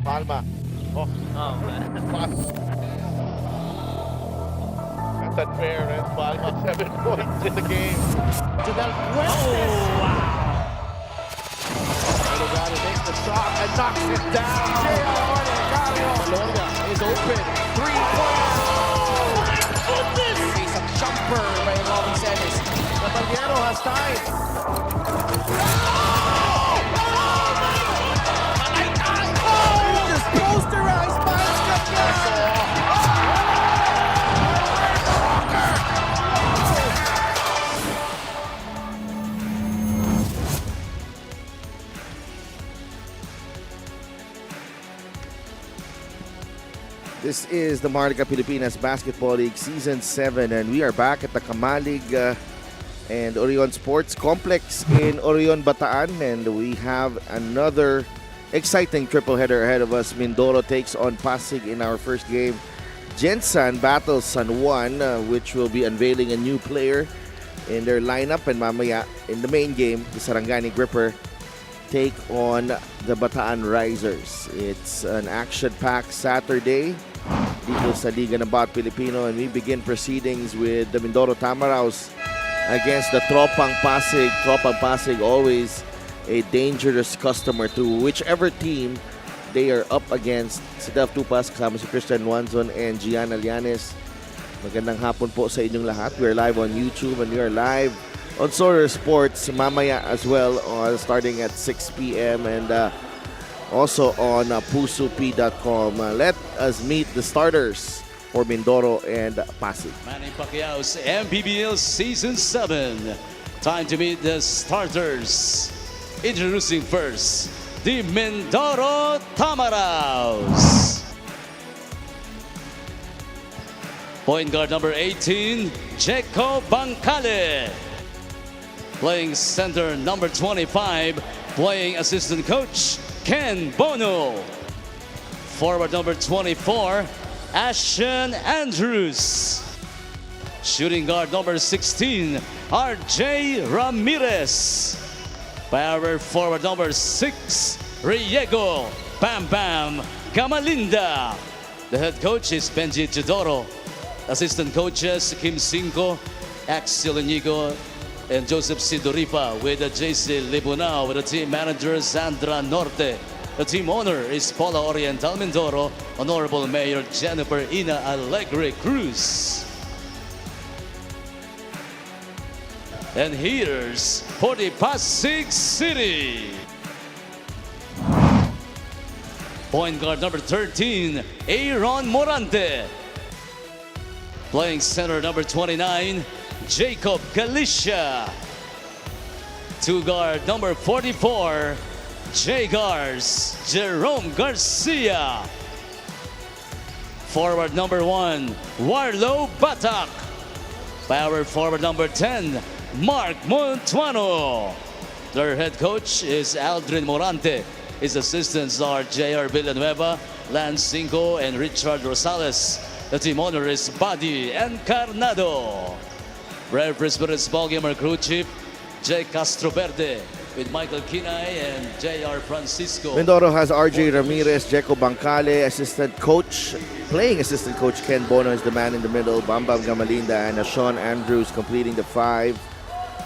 Palma. Oh, that's unfair. And Palma 7 points in the game. To Del Fuentes. Delgado takes the shot and knocks it down. Maloria is open. 3-pointer. Oh my goodness! He's a jumper by Robin Celis. Caballero has time. Just posterized by This is the Marlica Pilipinas Basketball League Season 7, and we are back at the Kamalig and Orion Sports Complex in Orion, Bataan, and we have another exciting triple header ahead of us. Mindoro takes on Pasig in our first game. Gensan battles San Juan, which will be unveiling a new player in their lineup, and mamaya in the main game, the Sarangani Gripper take on the Bataan Risers. It's an action-packed Saturday dito sa Liga ng Bawat Pilipino, and we begin proceedings with the Mindoro Tamaraws against the Tropang Pasig. Tropang Pasig, always a dangerous customer to whichever team they are up against. Si Delf Tupas, kasama si Christian Wanzon and Gian Alianes. Magandang hapon po sa inyong lahat. We're live on YouTube and we are live on Solar Sports mamaya as well, starting at 6 p.m. and also on pusup.com. Let us meet the starters for Mindoro and Pasig. Manny Pacquiao's MPBL Season 7. Time to meet the starters. Introducing first, the Mindoro Tamaraws. Point guard number 18, Jeco Bancale. Playing center number 25, playing assistant coach, Ken Bono. Forward number 24, Ashton Andrews. Shooting guard number 16, RJ Ramirez. Power forward number 6, Riego Bam Bam Gamalinda. The head coach is Benji Chidoro. Assistant coaches, Kim Cinco, Axel Inigo, and Joseph Sidoripa, with JC Libunao, with the team manager Sandra Norte. The team owner is Paula Oriental Mindoro, Honorable Mayor Jennifer Ina Alegre Cruz. And here's for the Pasig City. Point guard number 13, Aaron Morante. Playing center number 29, Jacob Galicia. Two guard number 44, J-Gars, Jerome Garcia. Forward number 1, Warlo Batak. Power forward number 10, Mark Montuano. Their head coach is Aldrin Morante. His assistants are J.R. Villanueva, Lance Cinco, and Richard Rosales. The team owner is Buddy Encarnado. Brave Presbyterian's ballgamer crew chief, Jay Castroverde, with Michael Kinay and J.R. Francisco. Mindoro has RJ Ramirez, Jeco Bancale, assistant coach. Playing assistant coach Ken Bono is the man in the middle. Bam Bam Gamalinda and Sean Andrews completing the 5.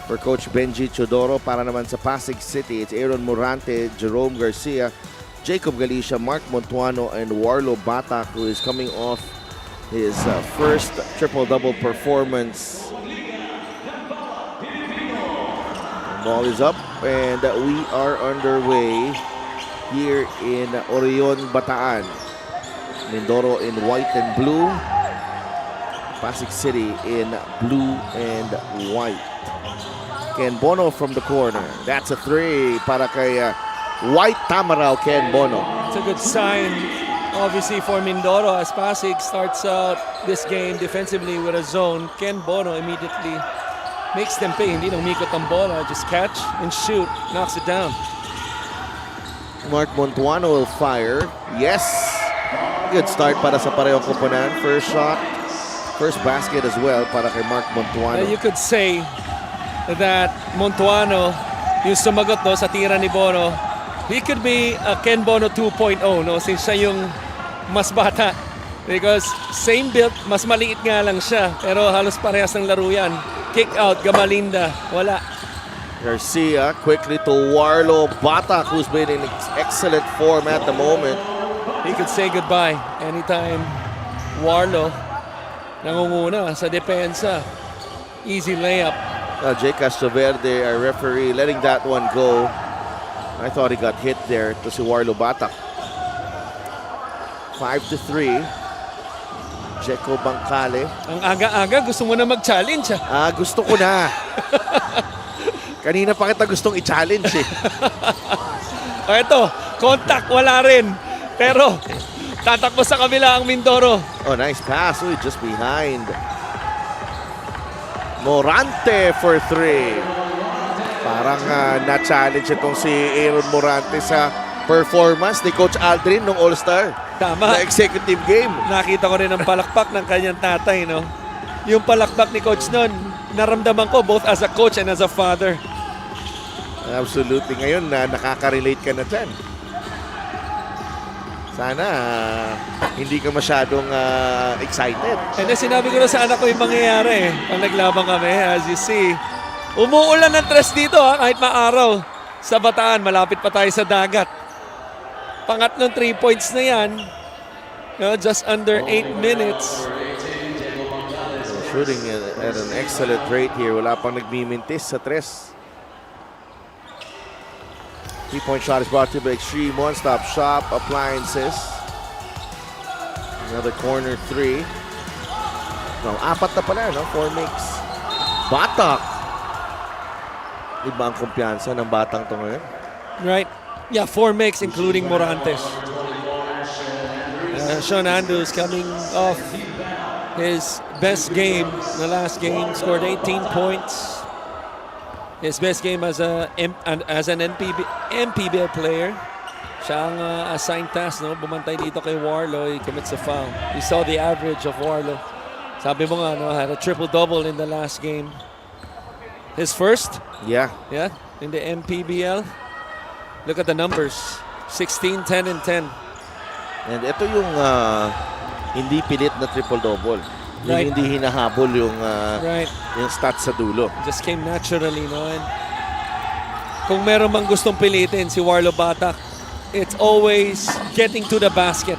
For Coach Benji Chodoro, para naman sa Pasig City, it's Aaron Morante, Jerome Garcia, Jacob Galicia, Mark Montuano, and Warlo Batak, who is coming off his first triple-double performance. Ball is up and we are underway here in Orion, Bataan. Mindoro in white and blue. Pasig City in blue and white. Ken Bono from the corner. That's a 3 para kay White Tamaraw Ken Bono. It's a good sign, obviously, for Mindoro as Pasig starts out this game defensively with a zone. Ken Bono immediately makes them pay. Hindi nang umikot ang bola, just catch and shoot, knocks it down. Mark Montuano will fire. Yes! Good start para sa parehong koponan. First shot, first basket as well para kay Mark Montuano. You could say that Montuano, yung sumagot sa tira ni Bono, He could be a Ken Bono 2.0, no? Since siya yung mas bata. Because same build, mas maliit nga lang siya. Pero halos parehas ng laro yan. Kick out, Gamalinda. Wala. Garcia quickly to Warlo Batak, who's been in excellent form at the moment. He could say goodbye anytime Warlo nangunguna sa depensa. Easy layup. Jay Castroverde, our referee, letting that one go. I thought he got hit there to si Warlo Batak. 5-3. Jeco Bangkale. Ang aga-aga, gusto mo na mag-challenge. Gusto ko na. Kanina pa kita gustong i-challenge eh. Ito, contact, wala rin. Pero, tatakbo sa kabila ang Mindoro. Oh, nice pass. Uy, just behind. Morante for 3. Parang na-challenge itong si Aaron Morante sa performance ni Coach Aldrin nung All-Star. Tama. Na executive game. Nakita ko rin ang palakpak ng kanyang tatay, no? Yung palakpak ni Coach noon, naramdaman ko both as a coach and as a father. Absolutely. Ngayon, nakaka-relate ka na dyan. Sana hindi ka masyadong excited. And then sinabi ko na sa anak ko yung mangyayari pag naglaban kami, as you see. Umuulan ng tres dito kahit maaraw. Sa Bataan, malapit pa tayo sa dagat. Pangatlong 3 points na yan. Just under 8 minutes. Shooting at an excellent rate here. Wala pang nagmimintis sa tres. 3-point shot is brought to you by Extreme One-Stop Shop Appliances. Another corner 3. No, 4 na pala, no? 4 makes. Batak! Iba ang kumpiyansa ng batang to ngayon. Right. Yeah, 4 makes including Morantes. Sean Andrews coming off his best game. The last game scored 18 points. His best game as an MPBL player. Siya ang assigned task, no? Bumantay dito kay Warlo. He commits a foul. We saw the average of Warlo. Sabi mo nga, no? Had a triple-double in the last game. His first? Yeah. Yeah, in the MPBL. Look at the numbers. 16, 10, and 10. And ito yung hindi pilit na triple-double. Right. Yung hindi hinahabol yung, Right. yung stats sa dulo. Just came naturally, no? And kung meron mang gustong pilitin si Warlo Batak, it's always getting to the basket.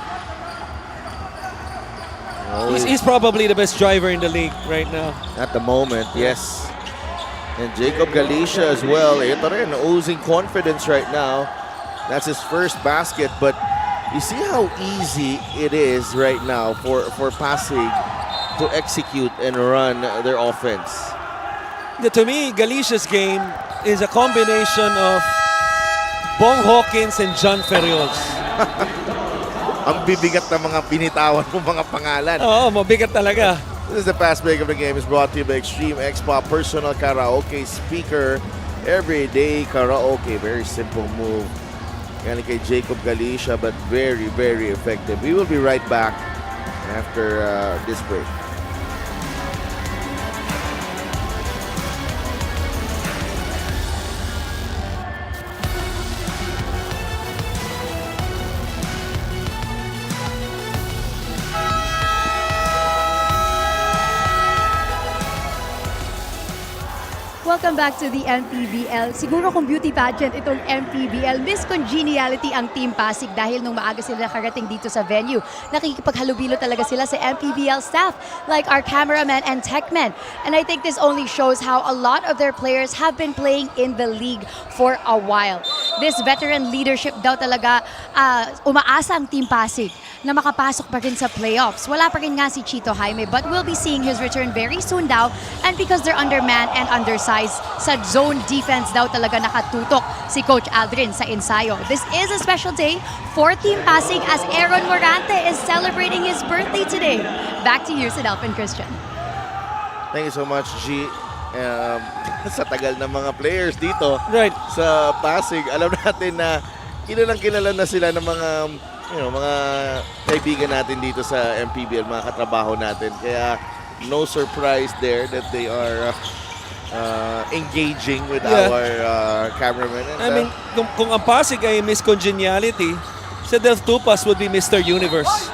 He's probably the best driver in the league right now. At the moment, yes. And Jacob Galicia as well. Ito rin, oozing confidence right now. That's his first basket. But you see how easy it is right now for Pasig to execute and run their offense. To me, Galicia's game is a combination of Bong Hawkins and John Ferriols. Ang bibigat ng mga binitawan mo mga pangalan. Oo, mabigat talaga. This is the fast break of the game. Is brought to you by Extreme Expo Personal Karaoke Speaker. Everyday karaoke. Very simple move. Yan kay Jacob Galicia, but very, very effective. We will be right back after this break. Welcome back to the MPBL. Siguro kung beauty pageant itong MPBL, Miss Congeniality ang Team Pasig dahil nung maaga sila nakarating dito sa venue. Nakikipaghalubilo talaga sila sa MPBL staff like our cameraman and techmen. And I think this only shows how a lot of their players have been playing in the league for a while. This veteran leadership daw talaga umaasa ang Team Pasig na makapasok pa rin sa playoffs. Wala pa rin nga si Chito Jaime, but we'll be seeing his return very soon daw. And because they're undermanned and undersized, sa zone defense daw talaga nakatutok si Coach Aldrin sa ensayo. This is a special day for Team Pasig as Aaron Morante is celebrating his birthday today. Back to you, Sidelf and Christian. Thank you so much, G. Sa tagal ng mga players dito Right. sa Pasig, alam natin na kilala na sila ng mga mga kaibigan natin dito sa MPBL, mga katrabaho natin. Kaya no surprise there that they are engaging with Yeah. our cameraman. And, I mean, kung ang Pasig ay Miss Congeniality, si Del Tupas would be Mr. Universe.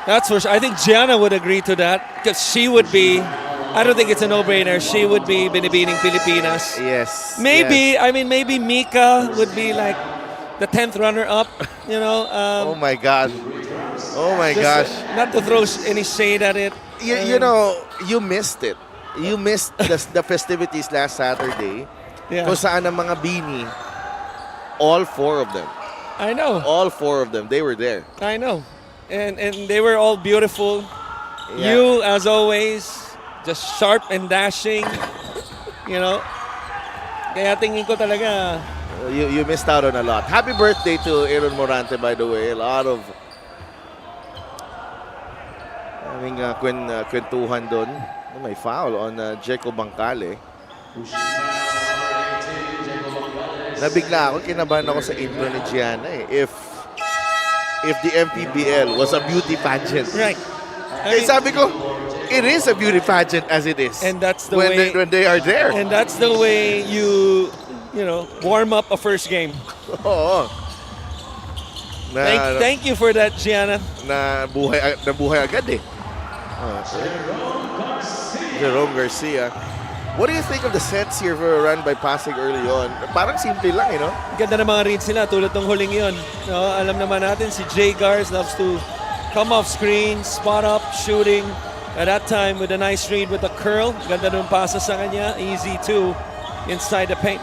That's for sure. I think Gianna would agree to that because she would be, I don't think it's a no-brainer, she would be Binibining Pilipinas. yes. Maybe, yes. I mean, maybe Mika would be like the 10th runner-up, you know. Oh my God. Oh my Just, gosh. not to throw any shade at it. You know, you missed it. You missed the festivities last Saturday. Yeah. Kung saan ang mga bini, all 4 of them. I know. All 4 of them, they were there. I know. And they were all beautiful. Yeah. You, as always, just sharp and dashing. You know. Kaya tingin ko talaga, You missed out on a lot. Happy birthday to Aaron Morante, by the way. A lot of kwentuhan doon. May foul on Jeco Bancale. Nabigla ako, kinabahan ako sa intro ni Gianna eh. If the MPBL was a beauty pageant. right. Eh, sabi ko, it is a beauty pageant as it is. And that's the when way when they are there. and that's the way you know, warm up a first game. Oo. Thank you for that, Gianna. Na buhay agad eh. Oh, Jerome Garcia. What do you think of the sets here for a run by Pasig early on? Parang simple lang, you know? Ganda ng mga reads nila tulad ng huling yon. No, alam naman natin si Jay Gars loves to come off screen, spot up, shooting. At that time with a nice read with a curl. Ganda ng pasa sa kanya. Easy too inside the paint.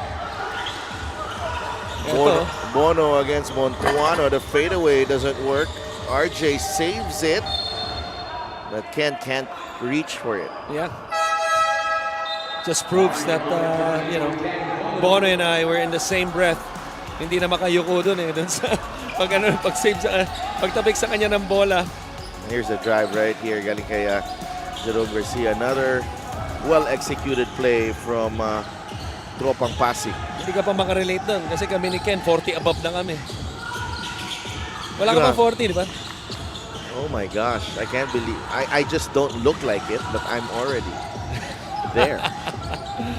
Ito. Bono against Montuano. The fadeaway doesn't work. RJ saves it, but Ken can't reach for it. Yeah. Just proves that, you know, Bono and I were in the same breath. Hindi na makayuko dun eh. Dun sa, pagtabik sa kanya ng bola. Here's a drive right here. Galing kay Jerome Garcia. Another well-executed play from Tropang Pasig. Hindi ka pa makarelate dun. Kasi kami ni Ken, 40 above na kami. Wala ka Yeah. pa 40, di ba? Oh my gosh. I can't believe. I just don't look like it, but I'm already there.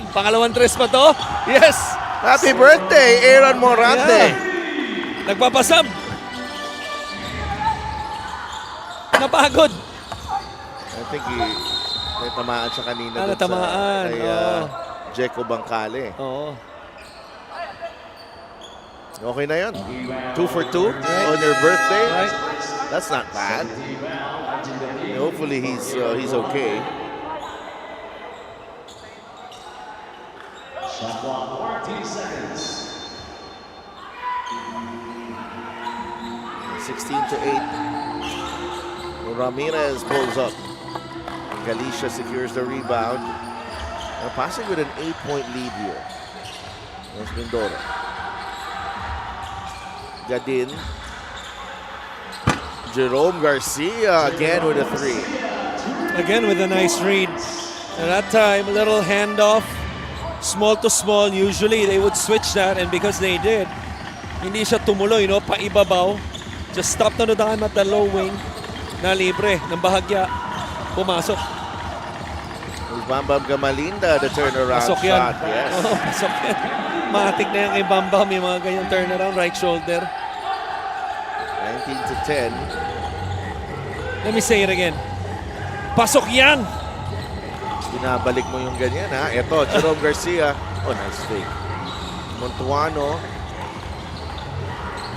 Pangalawang tres pa to? Yes! Happy birthday, Aaron Morante! Yeah. Nagpapasab. Napagod. I think may tamaan siya kanina dun Natamaan. kay Jeco Bancale. Oo. Okay na yun. 2 for 2 on your birthday. Right. That's not bad. Hopefully he's okay. Shot clock, 14 seconds. 16-8. Ramirez pulls up. Galicia secures the rebound. Pasig with an 8-point lead here. That's Mindoro. Gadin. Jerome Garcia again with a 3. Again with a nice read. And that time, a little handoff. Small to small. Usually, they would switch that. And because they did, hindi siya tumuloy, no? Paibabaw. Just stopped on the dime at the low wing. Na libre, ng bahagya. Pumasok. Bam Bam Gamalinda, the turnaround Pasok yan. shot. Yes. Oh, pasok yan. Matik na yan kay Bam Bam. Yung mga ganyang turnaround, right shoulder. 19-10. Let me say it again. Pasok yan! Binabalik mo yung ganyan, ha? Ito, Jerome Garcia. Oh, nice fake. Montuano.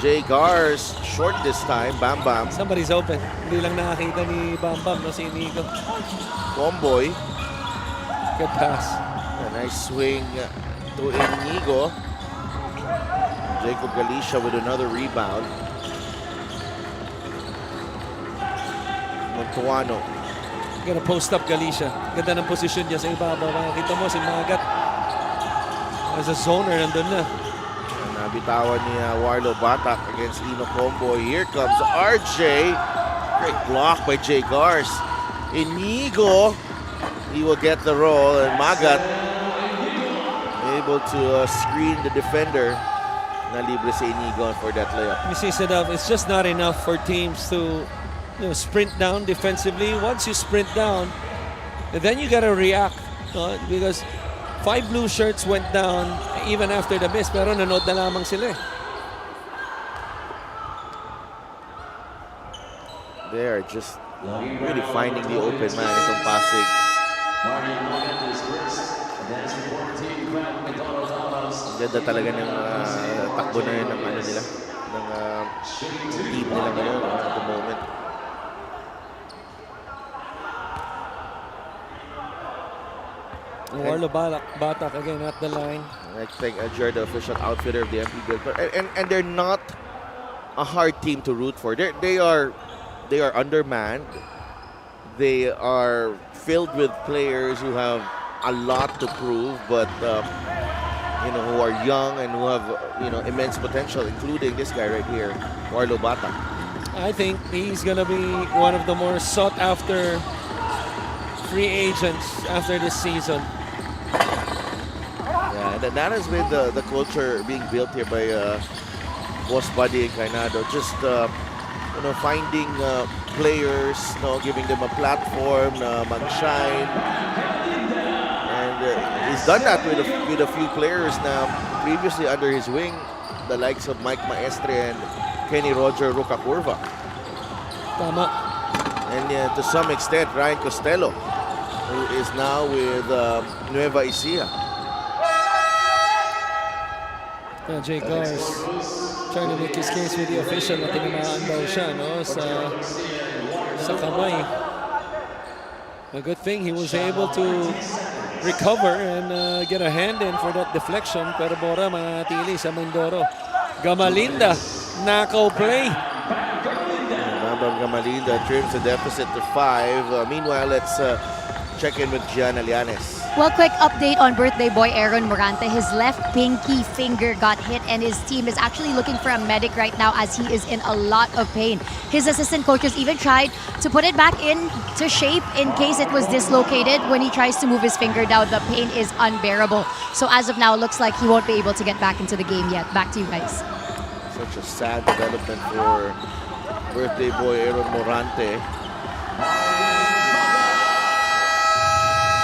Jay Gars, short this time. Bam Bam. Somebody's open. Hindi lang nakakita ni Bam Bam, no? Si Nico. Comboy. Good pass. A nice swing to Inigo. Jacob Galicia with another rebound. Montuano. Gonna post up Galicia. Ganda ng posisyon niya sa ibabaw. Makikita mo si Magat. As a zoner, nandun na. Nabitawan ni Warlo Batak against Ino Comboy. Here comes RJ. Great block by Jay Gars. Inigo. He will get the roll. And Magat able to screen the defender. Nalibre si Inigo for that layup. Mrs. Sedaf, it's just not enough for teams to, you know, sprint down defensively. Once you sprint down, then you gotta react. Because 5 blue shirts went down even after the miss, pero nanood na lamang sila. They are just really finding the open man itong Pasig. Ang ganda talaga ng takbo na yun ng ano nila, ng team nila ngayon at the moment. Warlo Batak again at the line. I think you're the official outfitter of the MPBL, but and they're not a hard team to root for. They are undermanned. They are filled with players who have a lot to prove, but who are young and who have immense potential, including this guy right here, Warlo Batak. I think he's gonna be one of the more sought after free agents after this season. Yeah, and that has been the culture being built here by Boss Buddy and Kainado. Just finding players, giving them a platform, mag-shine. And he's done that with a few players now previously under his wing, the likes of Mike Maestre and Kenny Roger Rucacurva. Tama. And to some extent, Ryan Costello, who is now with Nueva Ecija. Jay Gars trying to make his case with the official na tinamaan daw siya sa kamay. A good thing he was able to recover and get a hand in for that deflection, pero Bora manatili sa Mindoro. Gamalinda, knockout play. Babam Gamalinda trims the deficit to 5. Meanwhile, let's check in with Gian Alianes. Well, quick update on birthday boy Aaron Morante. His left pinky finger got hit and his team is actually looking for a medic right now as he is in a lot of pain. His assistant coaches even tried to put it back into shape in case it was dislocated. When he tries to move his finger down, the pain is unbearable. So as of now, looks like he won't be able to get back into the game yet. Back to you guys. Such a sad development for birthday boy Aaron Morante.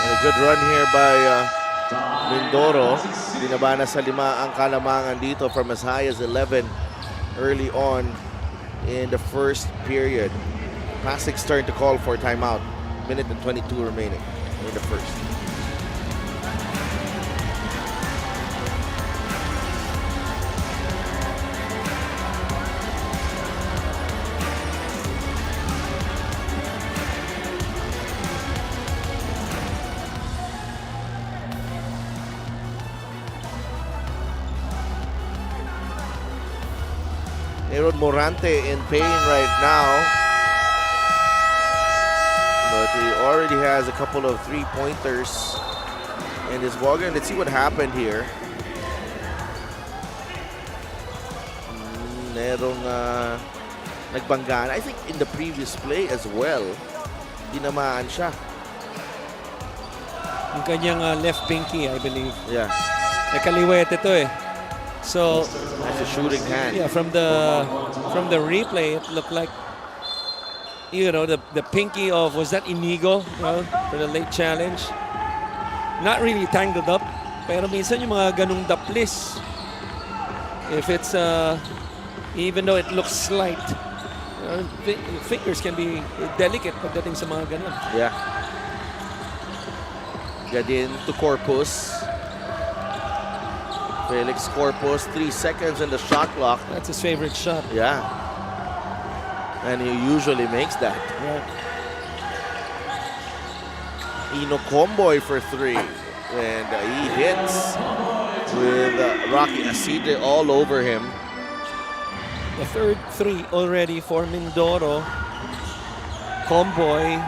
A good run here by Mindoro. Binaba na sa 5 ang kalamangan dito from as high as 11 early on in the first period. Pasig's turn to call for timeout. Minute and 22 remaining in the first. Aaron Morante in pain right now, but he already has a couple of 3-pointers in his ballgame. Let's see what happened here. Merong nagbanggaan. I think in the previous play as well, dinamaan siya. Yung kanyang left pinky, I believe. Yeah. Nakaliwete ito eh. So that's a shooting hand. Yeah, from the replay, it looked like the pinky of, was that Inigo, for the late challenge? Not really tangled up, pero minsan yung mga ganung daplis, if it's even though it looks slight, fingers can be delicate pagdating sa mga ganun. Yeah. Gadin to Corpus. Felix Corpus, 3 seconds in the shot clock. That's his favorite shot. Yeah. And he usually makes that. Yeah. Ino Comboy for 3. And he hits with Rocky Aside all over him. The third 3 already for Mindoro. Comboy,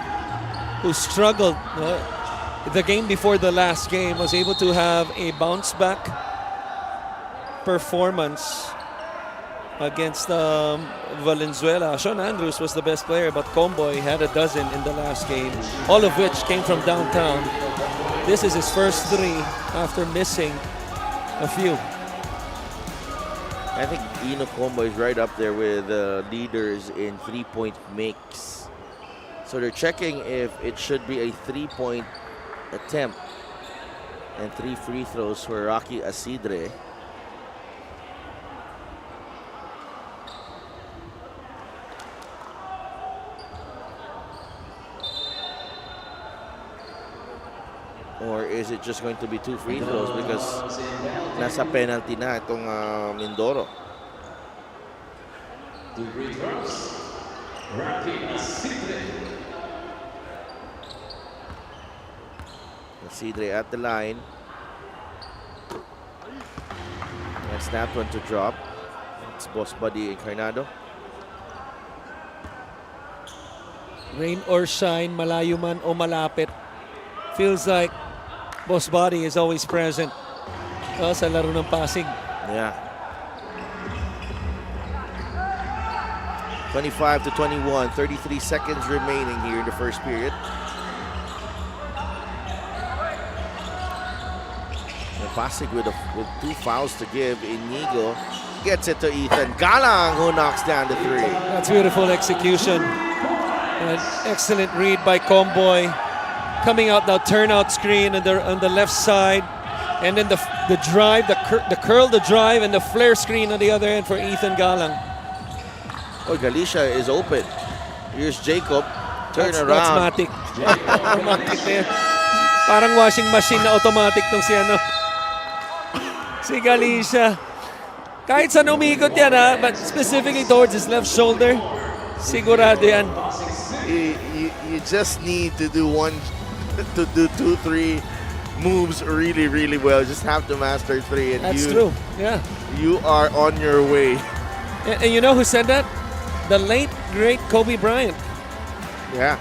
who struggled the game before the last game, was able to have a bounce back performance against Valenzuela. Sean Andrews was the best player, but Comboy had a dozen in the last game, all of which came from downtown. This is his first 3 after missing a few. I think Ino Comboy is right up there with leaders in 3-point makes. So they're checking if it should be a 3-point attempt And 3 free throws for Rocky Asidre. Or is it just going to be 2 free throws because nasa penalty na itong Mindoro. Asidre at the line. And snap one to drop. It's boss buddy Encarnado. Rain or shine, malayo man o malapit. Feels like boss body is always present sa laro ng Pasig. Yeah. 25 to 21, 33 seconds remaining here in the first period. And Pasig with 2 fouls to give. Inigo gets it to Ethan Galang, who knocks down the 3. That's beautiful execution. An excellent read by Comboy. Coming out now, turnout screen on the left side, and then the drive, the curl, the drive, and the flare screen on the other end for Ethan Galang. Oh, Galicia is open. Here's Jacob. Turn That's around. matic. Automatic na yan. Parang washing machine na automatic tong si Galicia. Kahit saan umikot yan but specifically towards his left shoulder, sigurado yan. You just need to do 2-3 moves really well. Just have to master 3, and That's true. Yeah. you are on your way. And you know who said that? The late great Kobe Bryant. Yeah.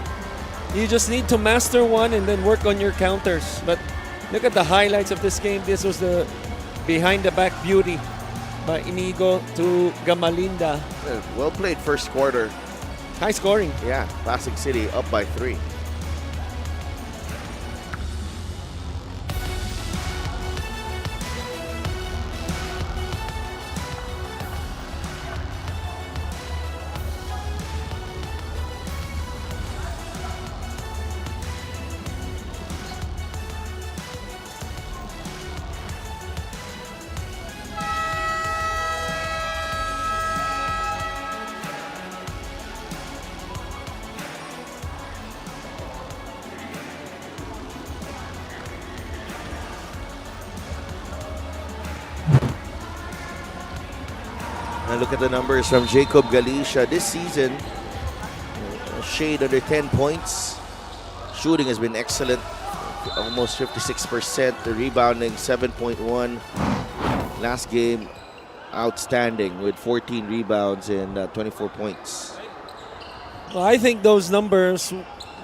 You just need to master one and then work on your counters. But look at the highlights of this game. This was the behind the back beauty by Inigo to Gamalinda. Well played first quarter. High scoring. Yeah, Pasig City up by 3. Now look at the numbers from Jacob Galicia this season. A shade under 10 points. Shooting has been excellent. Almost 56%. The rebounding 7.1. Last game, outstanding with 14 rebounds and 24 points. Well, I think those numbers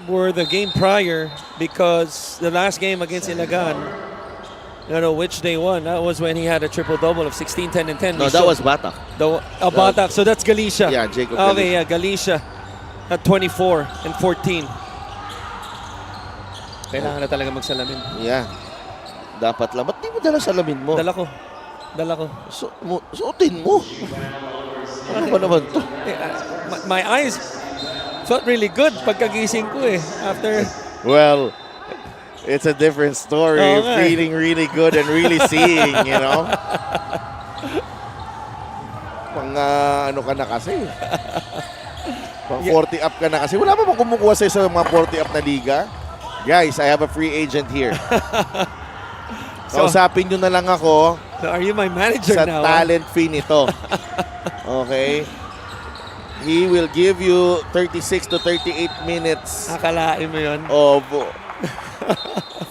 were the game prior because the last game against Ilagan, which they won. That was when he had a triple-double of 16, 10, and 10. No, that was Batak. Batak. So that's Galicia. Yeah, Jacob Okay, yeah, Galicia at 24 and 14. Kailangan na talaga magsalamin. Yeah. Dapat lang. Ba't di mo dala salamin mo? Dala ko. Suotin mo. Ano ba naman to? My eyes felt really good pagkagising ko after. Well, it's a different story. Feeling really good and really seeing, Pang ano ka na kasi. Pang 40 up ka na kasi. Wala pa bang kumukuha sa'yo sa mga 40 up na liga? Guys, I have a free agent here. Kausapin nyo na lang ako. So are you my manager sa now? Sa talent fee nito. Okay? He will give you 36 to 38 minutes. Akalain mo yun? Of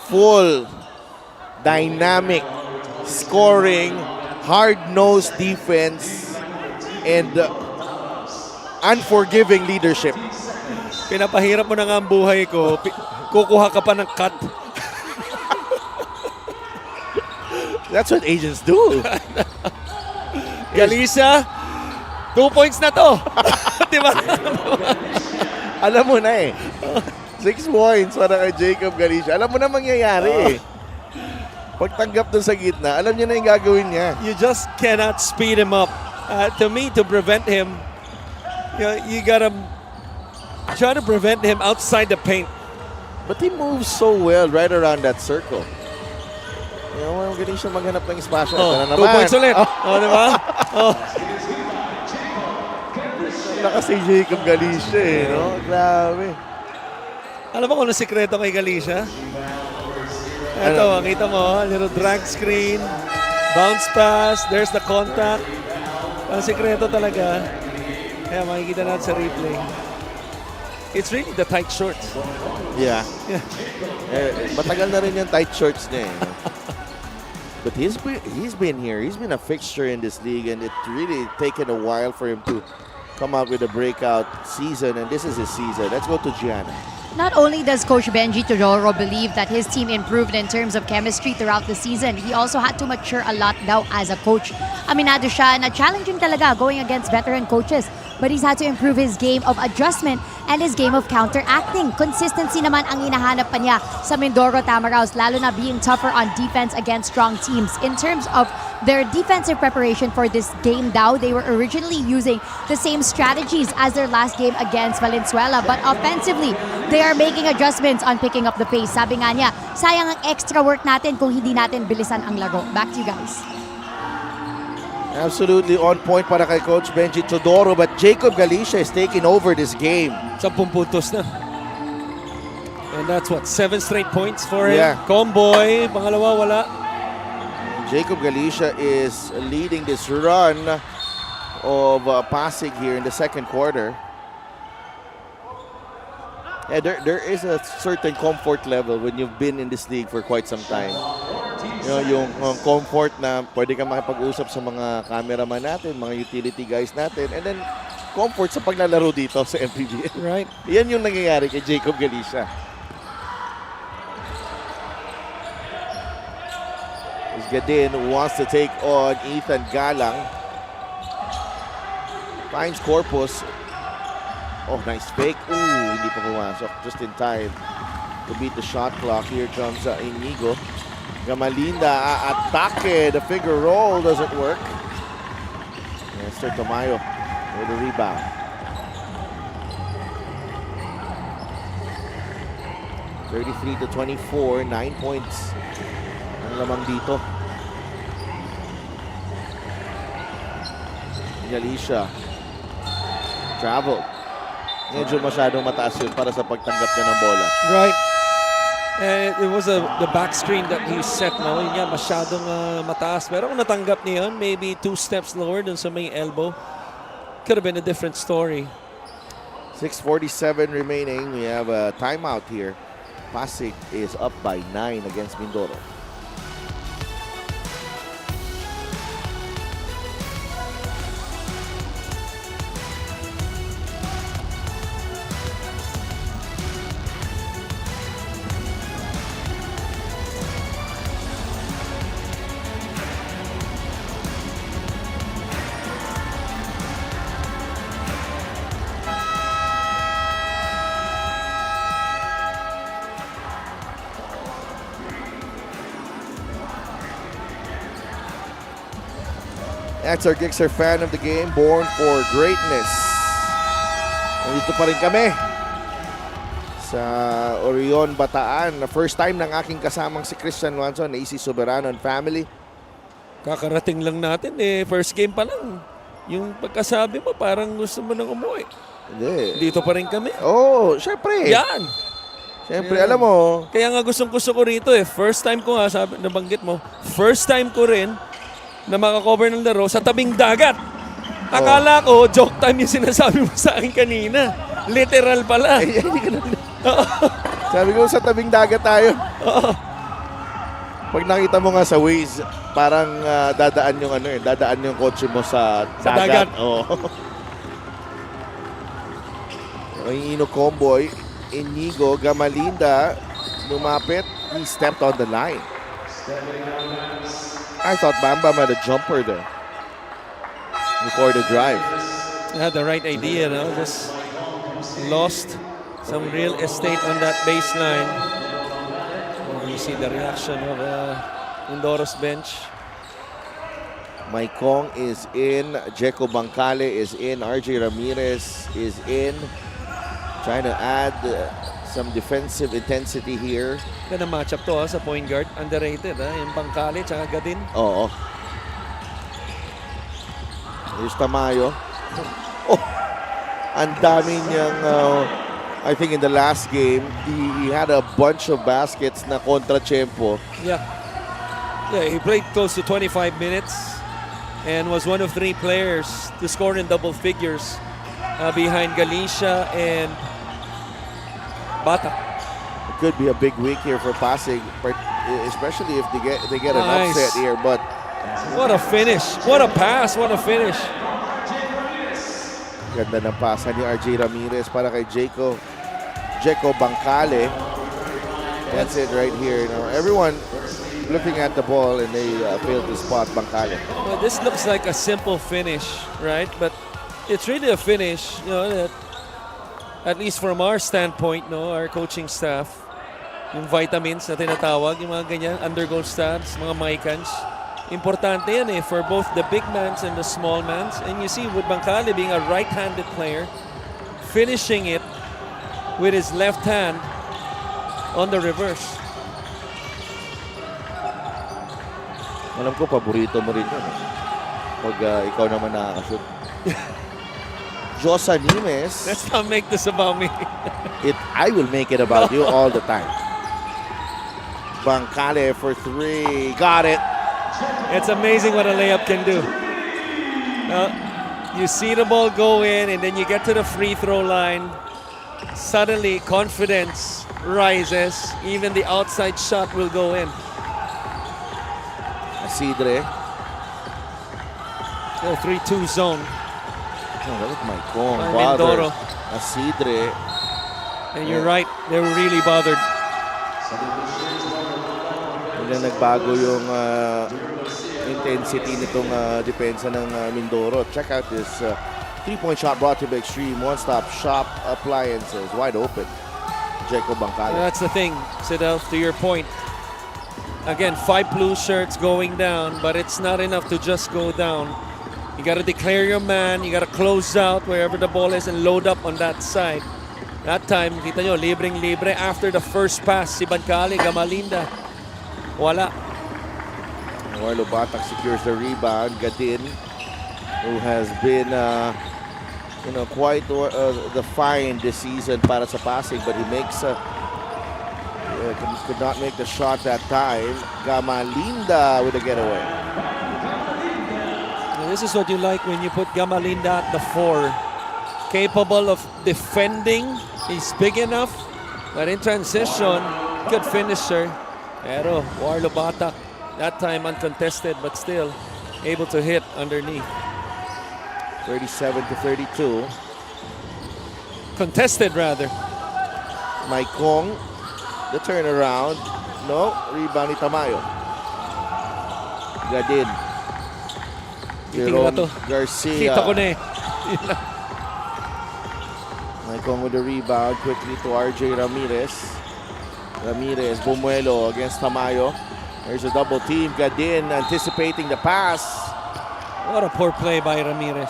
full, dynamic, scoring, hard-nosed defense, and unforgiving leadership. Pinapahirap mo na nga ang buhay ko. Kukuha ka pa ng cut. That's what agents do. Galicia, 2 points na to. Diba? Alam mo na 6 points para kay Jacob Galicia. Alam mo na mangyayari Pagtanggap dun sa gitna, alam niya na yung gagawin niya. You just cannot speed him up. To me, to prevent him, you gotta try to prevent him outside the paint. But he moves so well right around that circle. Magaling siya maghanap ng espasyo. Oh, Ito na 2 naman. points ulit. Oh, di ba? Oh. Wala kasi Jacob Galicia eh, no? Grabe. Alam mo kung ano sikreto kay Galicia? Ito, kita mo, little drag screen, bounce pass, there's the contact. Ang sikreto talaga. Kaya makikita natin sa replay. It's really the tight shorts. Yeah. Yeah. Matagal na rin yung tight shorts niya eh. But he's been here. He's been a fixture in this league, and it's really taken a while for him to come out with a breakout season, and this is his season. Let's go to Gianna. Not only does Coach Benji Todoro believe that his team improved in terms of chemistry throughout the season, he also had to mature a lot daw as a coach. Aminado siya na challenging talaga going against veteran coaches, but he's had to improve his game of adjustment and his game of counteracting. Consistency naman ang hinahanap pa niya sa Mindoro Tamaraws, lalo na being tougher on defense against strong teams. In terms of their defensive preparation for this game daw, they were originally using the same strategies as their last game against Valenzuela, but offensively, they are making adjustments on picking up the pace. Sabi nga niya, sayang ang extra work natin kung hindi natin bilisan ang laro. Back to you guys. Absolutely on point para kay Coach Benji Todoro, but Jacob Galicia is taking over this game. 10 puntos na. And that's what, 7 straight points for him. Yeah. Comboy, pangalawa wala. Jacob Galicia is leading this run of Pasig here in the second quarter. Yeah, there is a certain comfort level when you've been in this league for quite some time. You know, yung comfort na pwede ka makipag-usap sa mga cameraman natin, mga utility guys natin, and then comfort sa paglalaro dito sa MPBL. Right. Yan yung nangyayari kay Jacob Galicia. Gadin wants to take on Ethan Galang. Finds Corpus. Oh, nice fake. Ooh, hindi pa pumasok. Just in time to beat the shot clock. Here comes Inigo. Gamalinda atake. The figure roll doesn't work. Esther Tamayo with the rebound. (33-24), 9 points ang lamang dito. Galicia travel. Medyo masyadong mataas yun para sa pagtanggap niya ng bola. Right. And it was the back screen that he set. No? Yun nga, masyadong mataas. Pero kung natanggap niya yun, maybe 2 steps lower dun sa may elbow, could have been a different story. 6:47 remaining. We have a timeout here. Pasig is up by 9 against Mindoro. That's our Gixxer fan of the game, born for greatness. Nandito pa rin kami sa Orion, Bataan. First time ng aking kasamang si Christian Wanson, AC Soberano and family. Kakarating lang natin eh. First game pa lang. Yung pagkasabi mo, parang gusto mo nang umuwi. Hindi. Dito pa rin kami. Oh, syempre. Yan! Syempre, alam mo. Kaya nga gusto ko rito eh. First time ko nga, sabi, nabanggit mo, first time ko rin na makakover ng laro sa tabing dagat. Akala ko, joke time yung sinasabi mo sa akin kanina. Literal pala. Ay, hindi ka na. Sabi ko, sa tabing dagat tayo. Pag nakita mo nga sa Waze, parang dadaan yung dadaan yung kotse mo sa dagat. Oh. Ino Comboy, Inigo, Gamalinda, lumapit. He stepped on the line. I thought Bam Bam had a jumper there before the drive. Had the right idea, no? Just lost some real estate on that baseline. And you see the reaction of Mindoro's bench. Maikong is in. Jeco Bancale is in. RJ Ramirez is in. Trying to add Some defensive intensity here. Ganda matchup to sa point guard. Underrated yung Bangkale tsaka Gadin. Oo. Here's Tamayo. Oh! Ang dami niyang, I think in the last game, he had a bunch of baskets na kontra Tiempo. Yeah. Yeah, he played close to 25 minutes and was one of 3 players to score in double figures behind Galicia and Bata. It could be a big week here for Pasig, especially if they get an Nice. upset here. But What a finish. What a pass. What a finish. ganda ng pasa ni RJ Ramirez para kay Jeko Bangkale. That's it right here. Now everyone looking at the ball and they failed to spot Bangkale. Well, this looks like a simple finish, right? But it's really a finish, that at least from our standpoint, our coaching staff, yung vitamins na tinatawag, yung mga ganyan, undergo stats, mga Maicans. Importante yan for both the big mans and the small mans. And you see with Bangkale being a right-handed player, finishing it with his left hand on the reverse. Alam ko, paborito mo rin yun. Pag ikaw naman nakakashoot. Josa Nimes. Let's not make this about me. I will make it about you all the time. Bangkale for 3. Got it. It's amazing what a layup can do. You see the ball go in and then you get to the free throw line. Suddenly confidence rises. Even the outside shot will go in. Asidre. The 3-2 zone. Oh, look at my Kong. By Bothered. Mindoro. Asidre. And you're right, they were really bothered. Hindi nagbago yung intensity nitong depensa ng Mindoro. Check out this 3-point shot brought to you by Extreme One-Stop Shop Appliances. Wide open. Jeko Bangkale. That's the thing, Sidel, to your point. Again, 5 blue shirts going down, but it's not enough to just go down. You got to declare your man, you got to close out wherever the ball is and load up on that side. That time, kita nyo, libreng-libre. After the first pass, si Bangkale, Gamalinda. Wala. Warlo Batak secures the rebound. Gadin, who has been quite the find this season para sa Pasig, but he makes could not make the shot that time. Gamalinda with a getaway. Now, this is what you like when you put Gamalinda at the 4. Capable of defending. He's big enough, but in transition, good finisher. Pero Warlo Batak, that time uncontested, but still able to hit underneath. 37-32. Contested, rather. Mike Kong, the turnaround. No, rebound ni Tamayo. Gadin. Titingnan Jerome to. Garcia. Kita ko na eh. Mike Kong with the rebound quickly to RJ Ramirez. Ramirez, Bumuelo against Tamayo. There's a double team. Gadin anticipating the pass. What a poor play by Ramirez.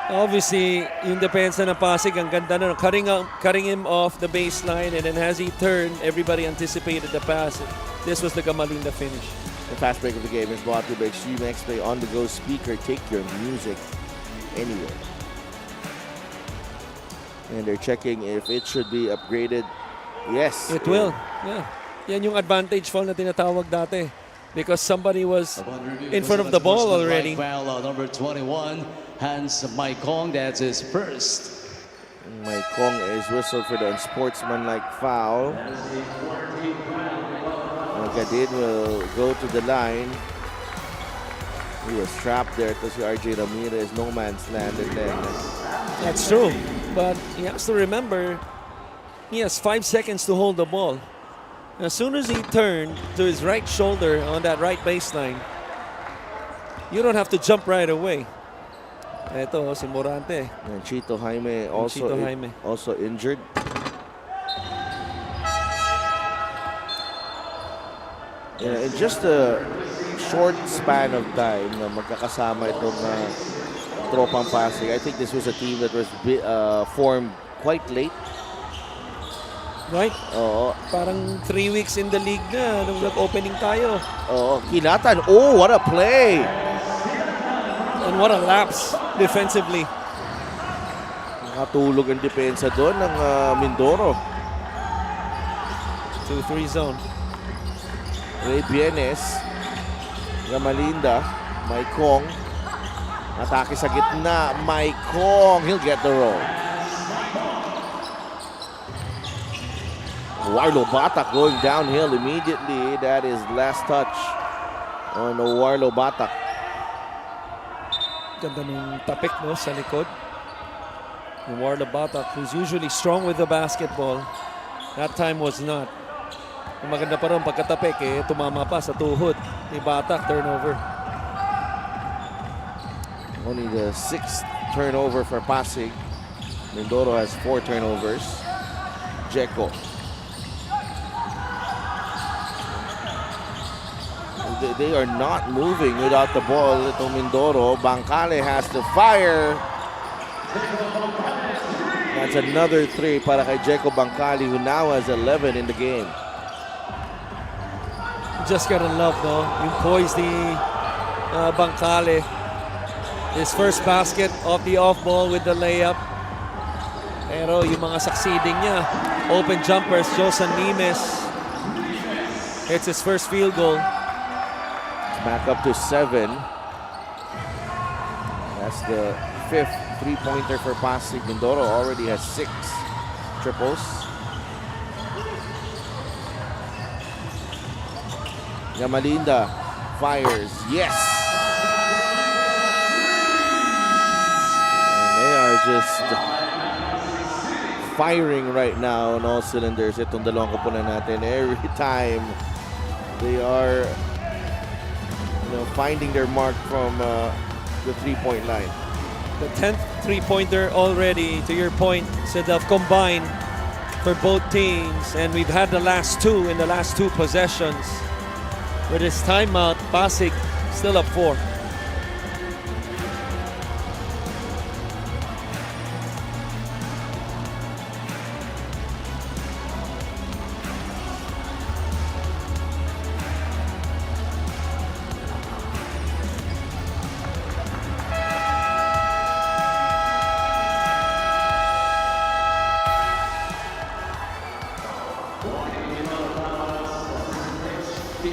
Obviously, yung depensa ng Pasig, ang ganda na. Cutting him off the baseline, and then as he turned, everybody anticipated the pass. This was the Gamalinda finish. The fast break of the game is brought to you by Extreme X-Play on-the-go speaker. Take your music anywhere. And they're checking if it should be upgraded. Yes. It will. Yeah. Yan yung advantage foul na tinatawag dati. Because somebody was in front of the ball already. Foul number 21, Hans Mike Kong. That's his first. Mike Kong is whistled for the unsportsmanlike foul. Gadin will go to the line. He was trapped there to see RJ Ramirez, no man's land, and then That's true. But he has to remember, he has 5 seconds to hold the ball. As soon as he turned to his right shoulder on that right baseline, you don't have to jump right away. Ito, si Morante. and Chito Jaime also Chito Jaime. also injured. Yeah, in just a short span of time na magkakasama itong tropang Pasig, I think this was a team that was formed quite late. Right? Oo. Parang 3 weeks in the league na nung nag-opening tayo. Oo. Kinatan. Oh, what a play! And what a lapse defensively. Nakatulog ang depensa doon ng Mindoro. 2-3 zone. Ray Bienes. Gamalinda. Maikong. Atake sa gitna. Maikong. He'll get the roll. Warlo Batak going downhill immediately. That is last touch on Warlo Batak. Ganda nung tapik, no, sa likod. Yung Warlo Batak, who's usually strong with the basketball, that time was not. Ang maganda pa rin pagkatapik, tumama pa sa tuhod ni Batak, turnover. Only the 6th turnover for Pasig. Mindoro has 4 turnovers. Jeko. They are not moving without the ball. Ito Mindoro. Bancale has to fire. That's another 3 para kay Jeko Bancale, who now has 11 in the game. Just gotta love, no? Yung poise ni Bancale. His first basket off the off ball with the layup. Pero yung mga succeeding niya, open jumpers, Josan Nimes. It's his first field goal. Back up to 7. That's the 5th three-pointer for Pasig. Mindoro already has 6 triples. Gamalinda fires. Yes! And they are just firing right now on all cylinders. Itong dalawang kupunan natin. Every time they are finding their mark from the three-point line. The 10th three-pointer already, to your point, said they've combined for both teams. And we've had the last 2 in the last 2 possessions. With this timeout, Pasig still up 4.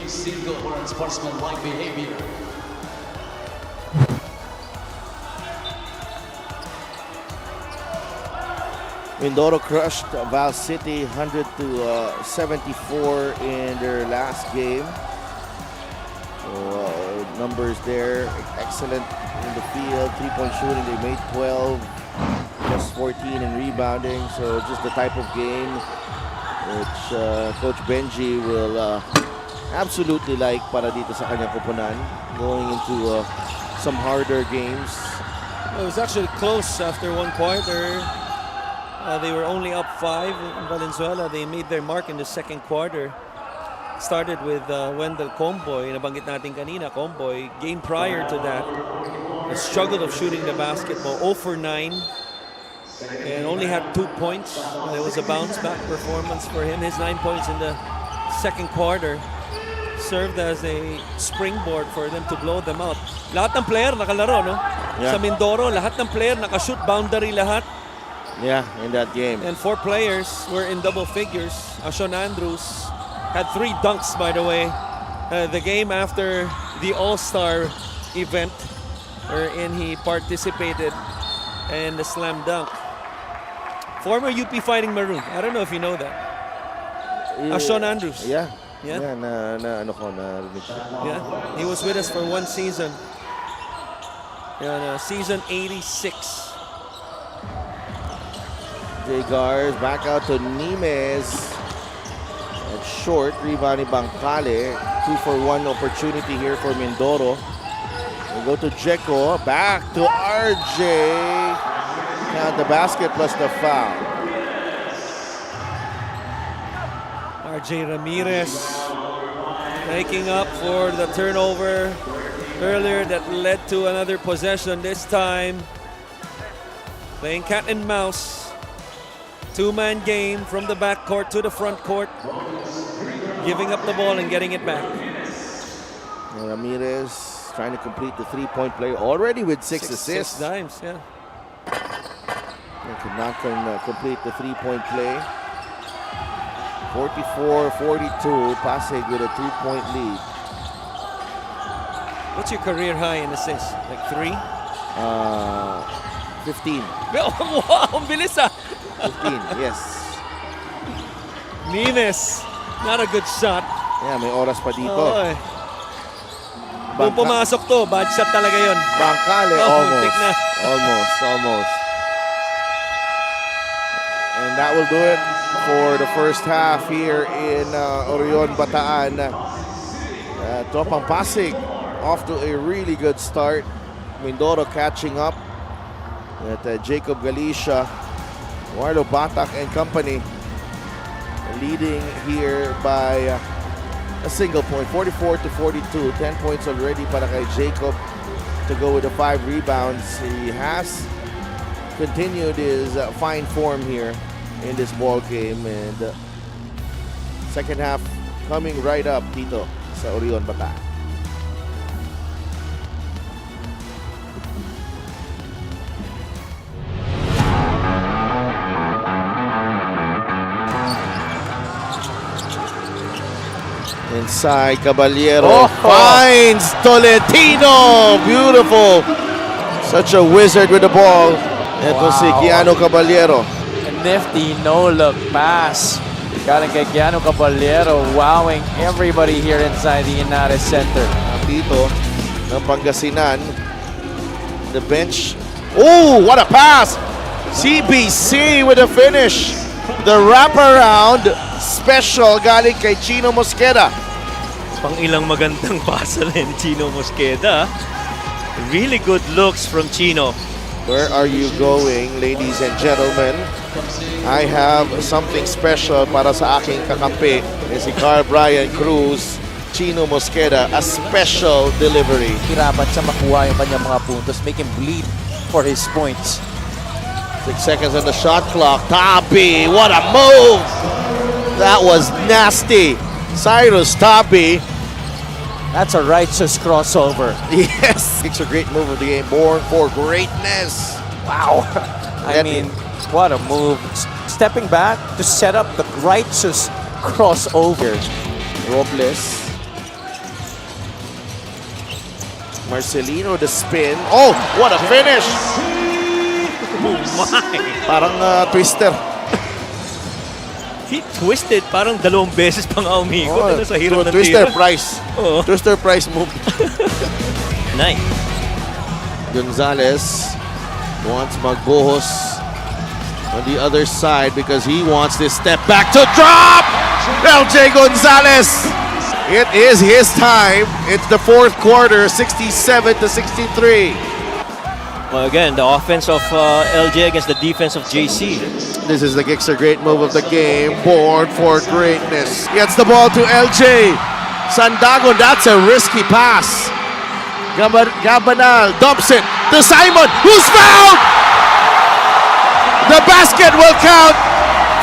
Single for unsportsmanlike behavior. Mindoro crushed Val City 100-74 in their last game. So, numbers there, excellent in the field. 3-point shooting, they made 12, plus 14 in rebounding. So just the type of game which Coach Benji will absolutely like para dito sa kanyang kupunan, going into some harder games. It was actually close after 1 quarter. They were only up 5 in Valenzuela. They made their mark in the second quarter. Started with Wendell Comboy, nabanggit natin kanina, Comboy. Game prior to that, a struggle of shooting the basketball, 0 for 9. And only had 2 points. It was a bounce back performance for him. His 9 points in the second quarter served as a springboard for them to blow them out. Lahat ng player nakalaro, no? Yeah. Sa Mindoro, lahat ng player nakashoot, boundary lahat. Yeah, in that game. And 4 players were in double figures. Sean Andrews had 3 dunks, by the way. The game after the All-Star event wherein he participated in the slam dunk. Former UP Fighting Maroon. I don't know if you know that. Sean Andrews. Yeah. Yeah. Yeah, narinig ko. Yeah, he was with us for 1 season. Yeah, season 86. Jagars back out to Nimes. At short, rebound ni Bancale. 2 for 1 opportunity here for Mindoro. We go to Jeko, back to RJ. Count the basket plus the foul. RJ Ramirez making up for the turnover earlier that led to another possession. This time playing cat and mouse two-man game from the back court to the front court. Giving up the ball and getting it back. Ramirez trying to complete the three-point play already with six assists. 6 dimes, yeah. Could not complete the three-point play. 44-42, Pasig with a 2-point lead. What's your career high in assists? Like 3? 15. Wow, ang bilis ah! 15, yes. Nines, not a good shot. Yeah, may oras pa dito. Oh, kung pumasok to, bad shot talaga yun. Bangkale, muntik na. almost. And that will do it for the first half here in Orion, Bataan. Tropang Pasig off to a really good start. Mindoro catching up at Jacob Galicia, Warlo Batak and company leading here by a single point, 44-42. 10 points already para kay Jacob to go with the 5 rebounds. He has continued his fine form here in this ball game, and second half coming right up dito sa Orion, Bataan. Inside, Caballero finds Tolentino. Beautiful. Such a wizard with the ball. Ito si Keanu Caballero. A nifty no-look pass. Galing kay Keanu Caballero, wowing everybody here inside the Inares Center. Dito ng Pangasinan. The bench. Oh, what a pass! CBC with a finish. The wraparound special galing kay Chino Mosqueda. Pang ilang magandang pasa rin Chino Mosqueda. Really good looks from Chino. Where are you going, ladies and gentlemen? I have something special para sa aking kakampi. Si Carl Brian Cruz, Chino Mosqueda, a special delivery. Hirapan siya makuha yung kanyang mga puntos, make him bleed for his points. 6 seconds on the shot clock. Tabi, what a move! That was nasty. Cyrus Tabi. That's a righteous crossover. Yes, it's a great move of the game. Born for greatness. Wow. I mean, what a move. Stepping back to set up the righteous crossover. Robles. Marcelino, the spin. Oh, what a finish! Oh my! Parang twister. He twisted parang 2 beses pang umikot sa hirap ng Twister tira. Price. Oo. Twister Price move. Nice. Gonzalez wants magbuhos on the other side because he wants this step back to drop! LJ Gonzalez! It is his time. It's the fourth quarter, 67-63. Well, again, the offense of LJ against the defense of JC. This is the Gixxer great move of the game. Born for greatness. Gets the ball to LJ. Sandagon, that's a risky pass. Gabanal dumps it to Simon, who's fouled! The basket will count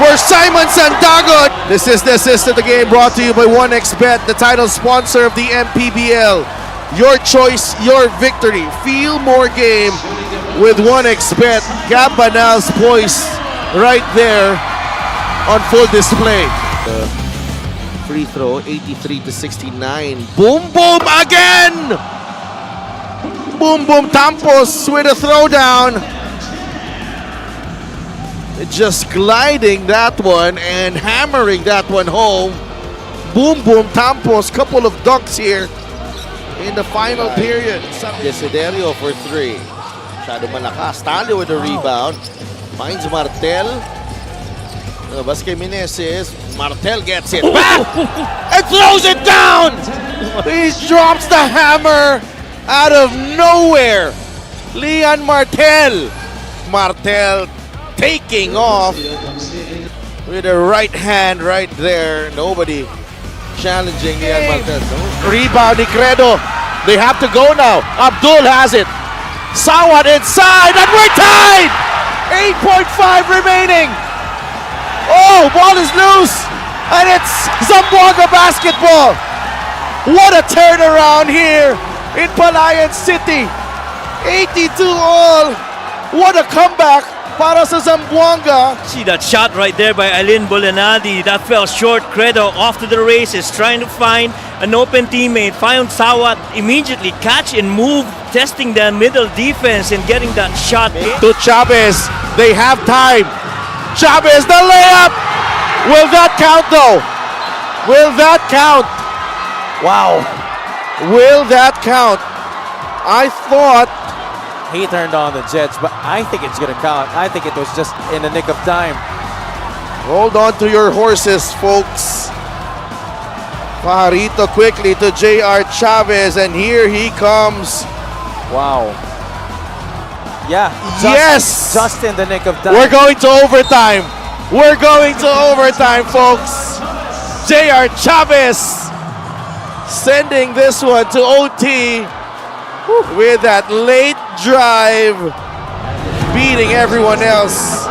for Simon Sandagon. This is the assist of the game brought to you by 1xBet, the title sponsor of the MPBL. Your choice, your victory. Feel more game with 1xBet. Gabanal's poise right there on full display. Free throw, 83-69. Boom, boom again! Boom, boom, Tampos with a throwdown. Just gliding that one and hammering that one home. Boom, boom, Tampos. Couple of dunks here in the final period. Desiderio for 3. Masyado malakas. Stanley with the rebound. Finds Martel. Basque Meneses. Martel gets it back and throws it down. He drops the hammer out of nowhere. Leon Martel. Martel taking off with the right hand right there. Nobody challenging Leon Martel. Rebound, Credo. They have to go now. Abdul has it. Sawat inside, and we're tied! 8.5 remaining. Oh, ball is loose, and it's Zamboanga basketball. What a turnaround here in Palayan City. 82 all. What a comeback para sa Zamboanga. See that shot right there by Alin Bolanadi. That fell short. Credo off to the races, trying to find an open teammate. Found Sawat immediately, catch and move, testing the middle defense and getting that shot. To Chavez. They have time. Chavez, the layup. Will that count though? Will that count? Wow. Will that count? I thought He turned on the Jets, but I think it's going to count. I think it was just in the nick of time. hold on to your horses, folks. Pajarito quickly to J.R. Chavez, and here he comes. Wow. Yeah. Yes! Just in the nick of time. We're going to overtime. We're going to overtime, folks. J.R. Chavez sending this one to OT with that late drive, beating everyone else.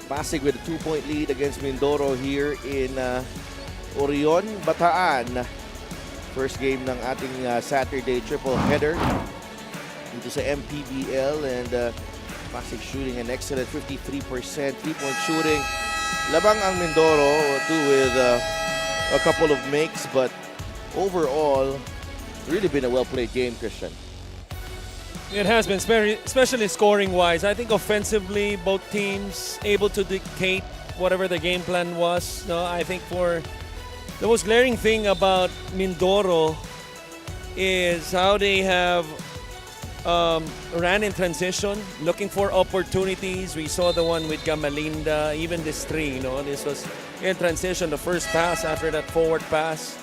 Pasig with a 2-point lead against Mindoro here in Orion, Bataan. First game ng ating Saturday triple header. dito sa MPBL, and Pasig shooting an excellent 53% three-point shooting. Labang ang Mindoro too with a couple of makes, but overall, really been a well-played game, Christian. It has been, especially scoring-wise. I think offensively, both teams able to dictate whatever the game plan was. No, I think for the most glaring thing about Mindoro is how they have ran in transition, looking for opportunities. We saw the one with Gamalinda, even this three. This was in transition, the first pass after that forward pass.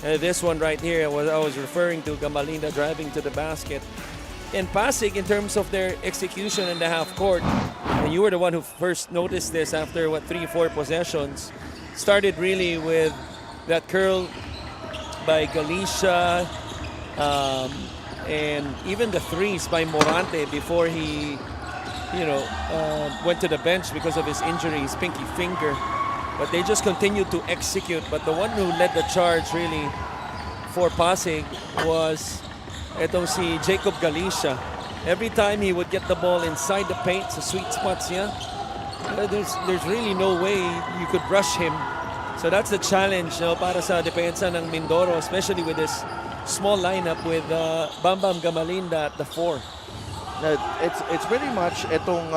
This one right here, I was referring to Gamalinda driving to the basket. And Pasig, in terms of their execution in the half court, and you were the one who first noticed this after 3-4 possessions, started really with that curl by Galicia, and even the threes by Morante before he, went to the bench because of his injury, his pinky finger. But they just continued to execute. But the one who led the charge really for Pasig was si Jacob Galicia. Every time he would get the ball inside the paint, sa sweet spots niya, there's really no way you could rush him. So that's the challenge para sa depensa ng Mindoro, especially with this small lineup with Bam Bam Gamalinda at the 4. It's pretty much itong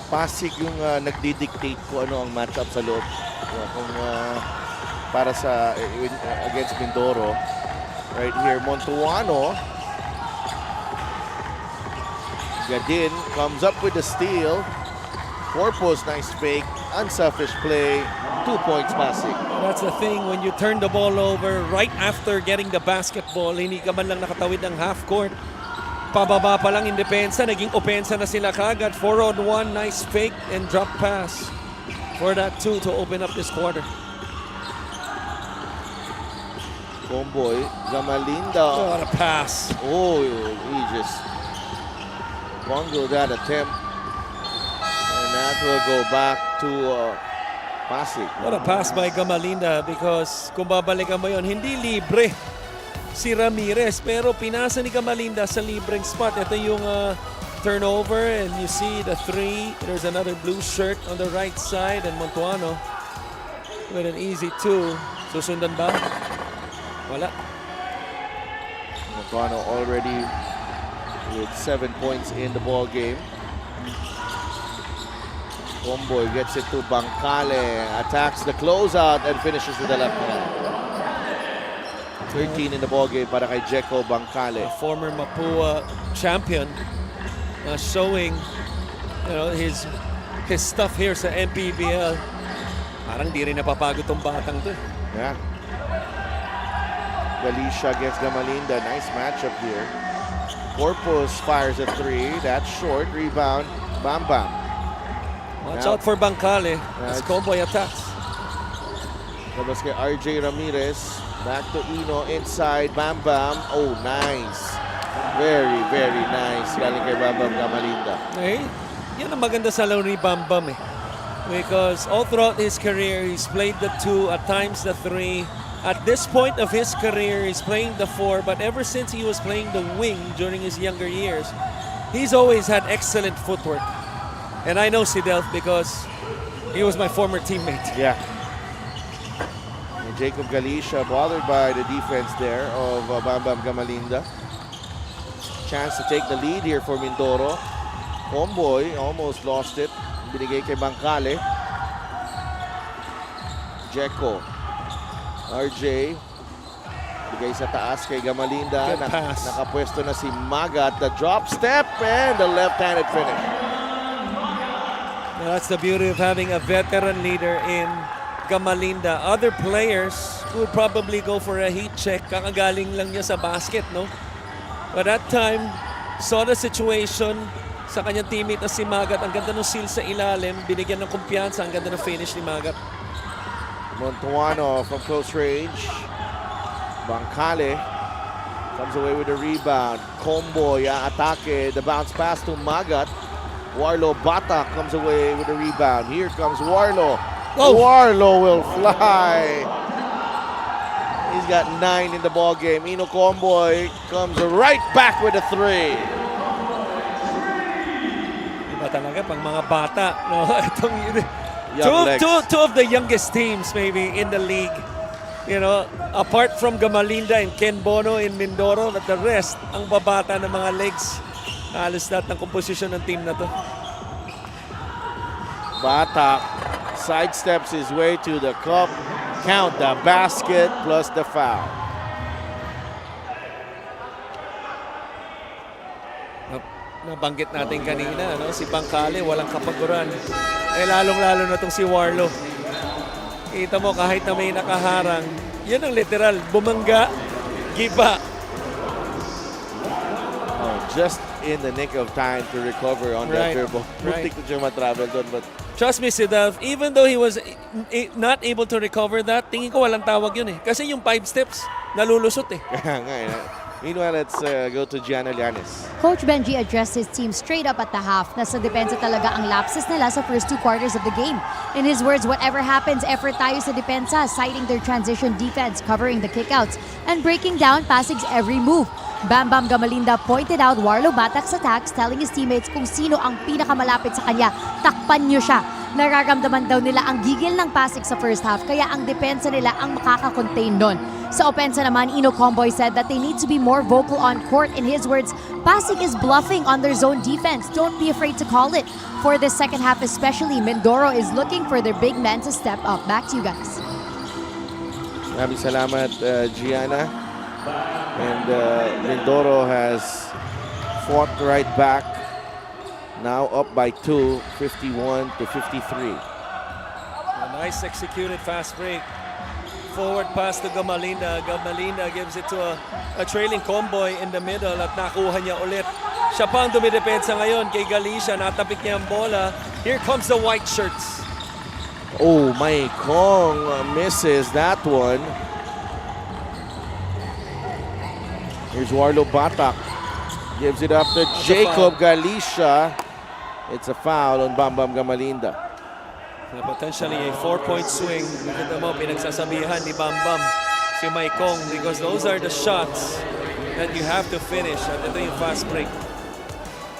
Pasig yung nagdi-dictate kung ano ang matchup sa loob. Kung para sa against Mindoro. Right here, Montuano. Gadin comes up with the steal. Corpus, nice fake. Unselfish play. 2 points, Pasig. That's the thing, when you turn the ball over right after getting the basketball, hindi ka man lang nakatawid ng half court. Pababa pa lang in depensa, naging opensa na sila kagad. 4-on-1, nice fake and drop pass for that 2 to open up this quarter. Comboy, Gamalinda. Oh, what a pass. Oh, he just bungled that attempt. And that will go back to Pasig. What a pass by Gamalinda, because kung babalikan mo yun, hindi libre si Ramirez, pero pinasa ni Gamalinda sa libreng spot. Ito yung turnover, and you see the 3. There's another blue shirt on the right side, and Montuano with an easy 2. Susundan ba? Wala. Montuano already with 7 points in the ball game. Comboy gets it to Bangkale, attacks the closeout and finishes with the left hand. 13 in the ball game para kay Jeko Bangkale. A former Mapua champion, showing his stuff here sa MPBL. Parang di rin napapagod tong batang to. Yeah. Galicia against Gamalinda. Nice matchup here. Corpus fires a 3. That's short. Rebound. Bam Bam. Watch out for Bangkale as Comboy attacks. Tapos kay RJ Ramirez. Back to Ino inside. Bam Bam. Oh, nice. Very, very nice. Galing kay Bam Bam Gamalinda. Eh, yan ang maganda sa laro ni Bam Bam eh. Because all throughout his career, he's played the 2, at times the 3. At this point of his career, he's playing the 4, but ever since he was playing the wing during his younger years, he's always had excellent footwork. And I know Sidelf because he was my former teammate. Yeah. And Jacob Galicia bothered by the defense there of Bam Bam Gamalinda. Chance to take the lead here for Mindoro. Comboy almost lost it. Binigay kay Bangkale. Jeko. RJ. Bigay sa taas kay Gamalinda. Good pass. Nakapwesto na si Magat. The drop step and the left-handed finish. Now that's the beauty of having a veteran leader in Gamalinda. Other players would probably go for a heat check. Kakagaling lang niya sa basket, no? But that time, saw the situation sa kanyang teammate na si Magat. Ang ganda ng seal sa ilalim. Binigyan ng kumpiyansa. Ang ganda ng finish ni Magat. Montuano from close range. Bangkale comes away with a rebound. Comboy atake. The bounce pass to Magat. Warlo Bata comes away with a rebound. Here comes Warlo. Oh. Warlo will fly. He's got 9 in the ball game. Ino Comboy comes right back with a 3. Iba talaga pang mga bata, no? Itong Young legs. two of the youngest teams maybe in the league. You know, apart from Gamalinda and Ken Bono in Mindoro, but the rest, ang babata ng mga legs. Halos lahat ng komposisyon ng team na to. Batak sidesteps his way to the cup. Count the basket plus the foul. Nabanggit natin kanina, no? Si Bangkale walang kapaguran. Eh lalong-lalo na itong si Warlo. Kita mo kahit na may nakaharang, yun ang literal, bumangga, giba. Oh, just in the nick of time to recover on that Right, dribble. right. Muntik na siya matravel doon, but Trust me, Sidav, even though he was not able to recover that, tingin ko walang tawag yun eh. Kasi yung 5 steps, nalulusot eh. kaya nga eh. Meanwhile, let's go to Gianna Llanes. Coach Benji addressed his team straight up at the half. Nasa depensa talaga ang lapses nila sa first 2 quarters of the game. In his words, whatever happens, effort tayo sa depensa, citing their transition defense, covering the kickouts, and breaking down Pasig's every move. Bam Bam Gamalinda pointed out Warlo Batak's attacks, telling his teammates kung sino ang pinakamalapit sa kanya, takpan niyo siya. Nararamdaman daw nila ang gigil ng Pasig sa first half, kaya ang depensa nila ang makaka-contain doon. Sa opensa naman, Ino Comboy said that they need to be more vocal on court. In his words, Pasig is bluffing on their zone defense. Don't be afraid to call it. For the second half especially, Mindoro is looking for their big men to step up. Back to you guys. Maraming salamat, Gianna. And Mindoro has fought right back. Now up by 2, 51 to 53. A nice executed fast break. Forward pass to Gamalinda. Gamalinda gives it to a trailing Comboy in the middle at nakuha niya ulit. Siya pa ang dumidepensa ngayon kay Galicia. Natapik niya ang bola. Here comes the white shirts. Oh, Mai Kong misses that one. Here's Warlo Batak. Gives it up to Jacob Galicia. It's a foul on Bam Bam Gamalinda. Potentially a 4-point swing. Kita mo, pinagsasabihan ni Bam Bam si Maikong because those are the shots that you have to finish. At ito yung fast break.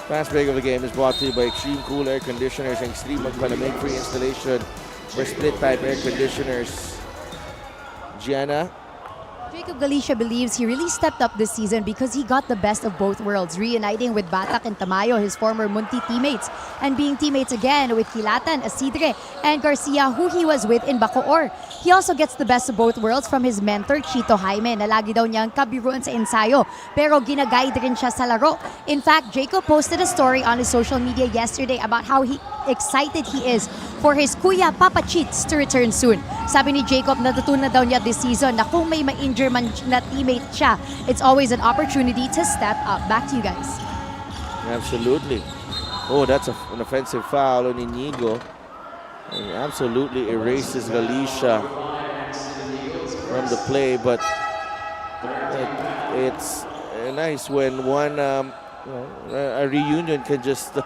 Fast break of the game is brought to you by Extreme Cool Air Conditioners and Extreme Magpalamig free installation for split type air conditioners. Gianna. Jacob Galicia believes he really stepped up this season because he got the best of both worlds, reuniting with Batak and Tamayo, his former Munti teammates, and being teammates again with Kilatan, Asidre, and Garcia, who he was with in Bacoor. He also gets the best of both worlds from his mentor, Chito Jaime, na lagi daw niyang kabiruan sa ensayo, pero ginaguide rin siya sa laro. In fact, Jacob posted a story on his social media yesterday about how excited he is for his kuya Papa Cheats to return soon. Sabi ni Jacob, natutunan daw niya this season na kung may ma-injure man na teammate siya, it's always an opportunity to step up. Back to you guys. Absolutely. Oh, that's an offensive foul on Inigo. And absolutely erases Galicia from the play, but it's nice when a reunion can just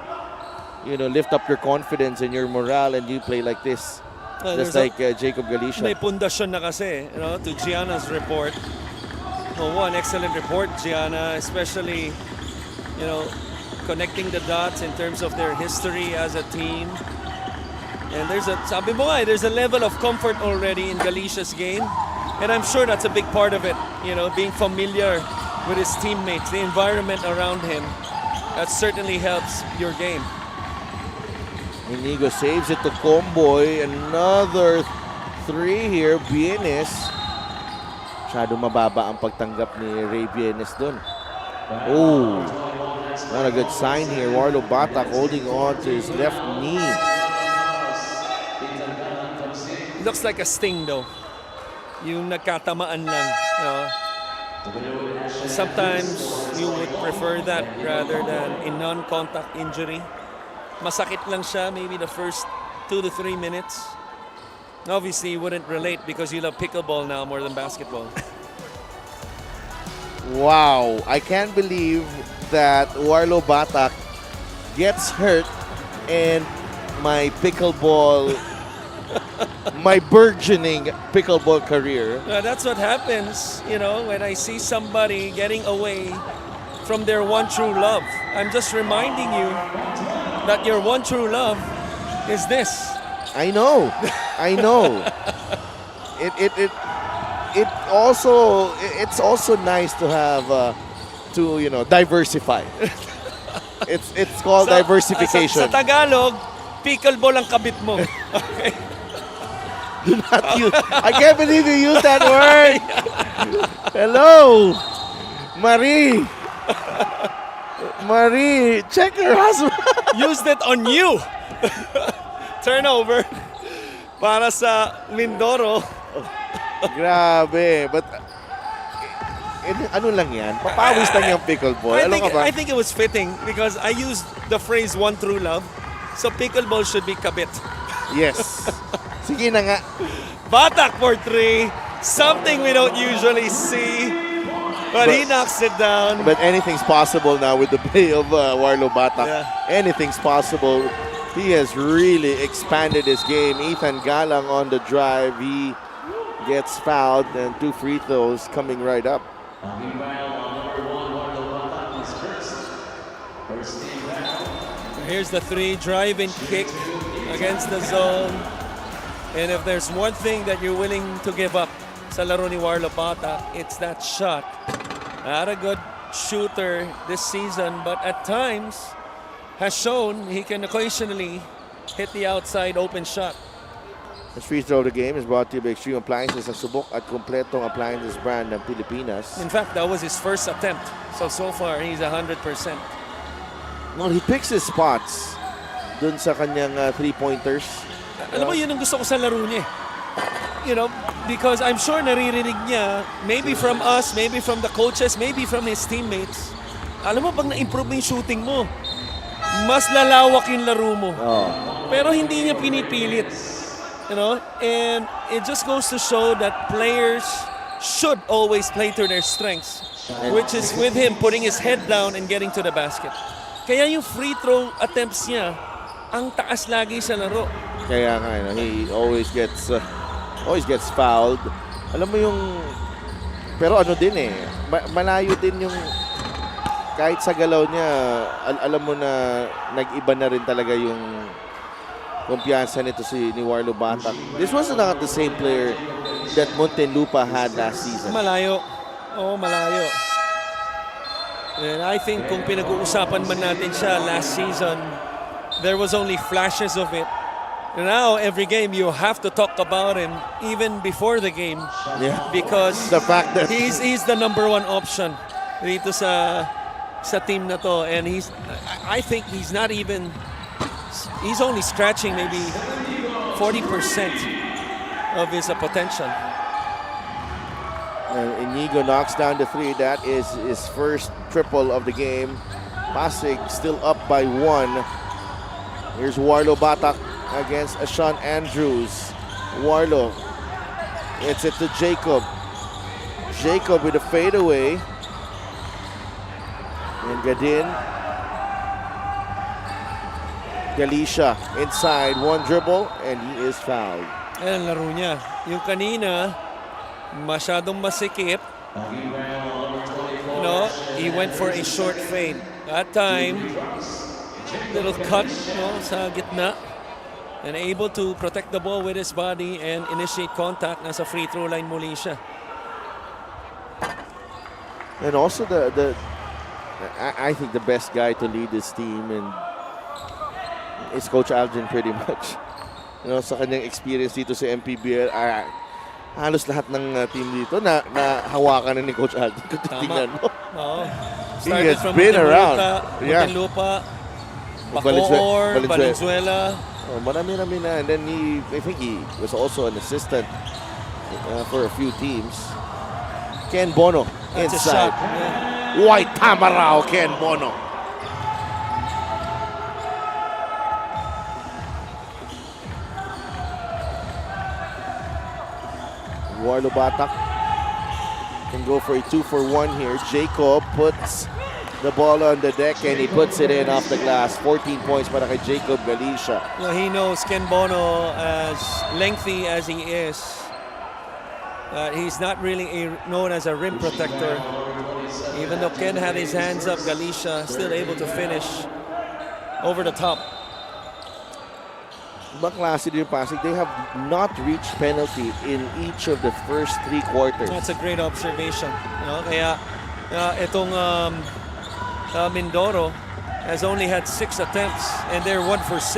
lift up your confidence and your morale, and you play like this. Just like Jacob Galicia. May pundasyon na kasi, to Gianna's report. One excellent report, Gianna, especially, connecting the dots in terms of their history as a team. And sabi mo nga, there's a level of comfort already in Galicia's game. And I'm sure that's a big part of it, being familiar with his teammates, the environment around him. That certainly helps your game. Inigo saves it to Comboy. Another 3 here. Bienes. Masyado mababa ang pagtanggap ni Ray Bienes dun. Oh, not a good sign here. Warlo Batak holding on to his left knee. Looks like a sting though. Yung nagkatamaan lang. Sometimes you would prefer that rather than a non-contact injury. Masakit lang siya, maybe the first 2 to 3 minutes. Obviously, you wouldn't relate because you love pickleball now more than basketball. Wow, I can't believe that Warlo Batak gets hurt and my pickleball, my burgeoning pickleball career. That's what happens, when I see somebody getting away from their one true love. I'm just reminding you that your one true love is this. I know. It's also nice to have to diversify. It's called diversification. Sa Tagalog, pickleball ang kabit mo. Okay. I can't believe you used that word. Hello, Marie. Marie, check her husband. Used it on you. Turnover para sa Mindoro. Grabe. But, ano lang yan? Papawis lang yung pickleball. I think it was fitting because I used the phrase one true love. So pickleball should be kabit. Yes. Sige na nga. Batak for 3. Something we don't usually see. But he knocks it down. But anything's possible now with the play of Warlo Batak. Yeah. Anything's possible. He has really expanded his game. Ethan Galang on the drive. He gets fouled and 2 free throws coming right up. Here's the 3, drive and kick against the zone. And if there's one thing that you're willing to give up sa laro ni Warlo Batak, it's that shot. Not a good shooter this season, but at times has shown he can occasionally hit the outside open shot. This free throw of the game is brought to you by Extreme Appliances sa subok at kompletong appliances brand ng Pilipinas. In fact, that was his first attempt. So far, he's 100%. Well, he picks his spots dun sa kanyang three-pointers. Alam mo, yun ang gusto ko sa laro niya. Because I'm sure naririnig niya, maybe from us, maybe from the coaches, maybe from his teammates. Alam mo, pag na-improve mo yung shooting mo, mas lalawak yung laro mo. Pero hindi niya pinipilit. And it just goes to show that players should always play to their strengths, which is with him putting his head down and getting to the basket. Kaya yung free throw attempts niya, ang taas lagi sa laro. Kaya nga, he always gets fouled. Alam mo yung, pero ano din malayo din yung, kahit sa galaw niya, alam mo na nag-iba na rin talaga yung kumpiyansa nito ni Warlo Batak. This was not the same player that Muntinlupa had last season. Malayo. Oo, malayo. And I think kung pinag-uusapan man natin siya last season, there was only flashes of it. Now, every game, you have to talk about him even before the game. Yeah. Because the fact that he's the number 1 option dito sa team na to. And I think he's only scratching maybe 40% of his potential. And Inigo knocks down the 3. That is his first triple of the game. Pasig still up by 1. Here's Warlo Batak against Sean Andrews. Warlo. It's it to Jacob. Jacob with a fadeaway. And Gadin. Galicia inside. 1 dribble and he is fouled. Ayan ang laro niya. Yung kanina, masyadong masikip. He went for a short fade. That time, little cut sa gitna. And able to protect the ball with his body and initiate contact. Nasa free throw line muli siya. And also I think the best guy to lead this team and is Coach Alvin pretty much. Sa kanyang experience dito sa MPBL, halos lahat ng team dito na hawakan na ni Coach Alvin. Kung titingnan mo. He has been around. Muntinlupa, Bacoor, Valenzuela. Marami-rami na. And then I think he was also an assistant for a few teams. Ken Bono inside. Yeah. White Tamarao, Ken Bono. Warlo Batak can go for a 2-for-1 here. Jacob puts the ball on the deck and he puts it in off the glass. 14 points para kay Jacob Galicia. He knows Ken Bono, as lengthy as he is, he's not really known as a rim protector. Even though Ken had his hands up, Galicia still able to finish over the top. Ibang klase din yung Pasig. They have not reached penalty in each of the first 3 quarters. That's a great observation. No? Kaya itong Mindoro has only had 6 attempts and they're 1 for 6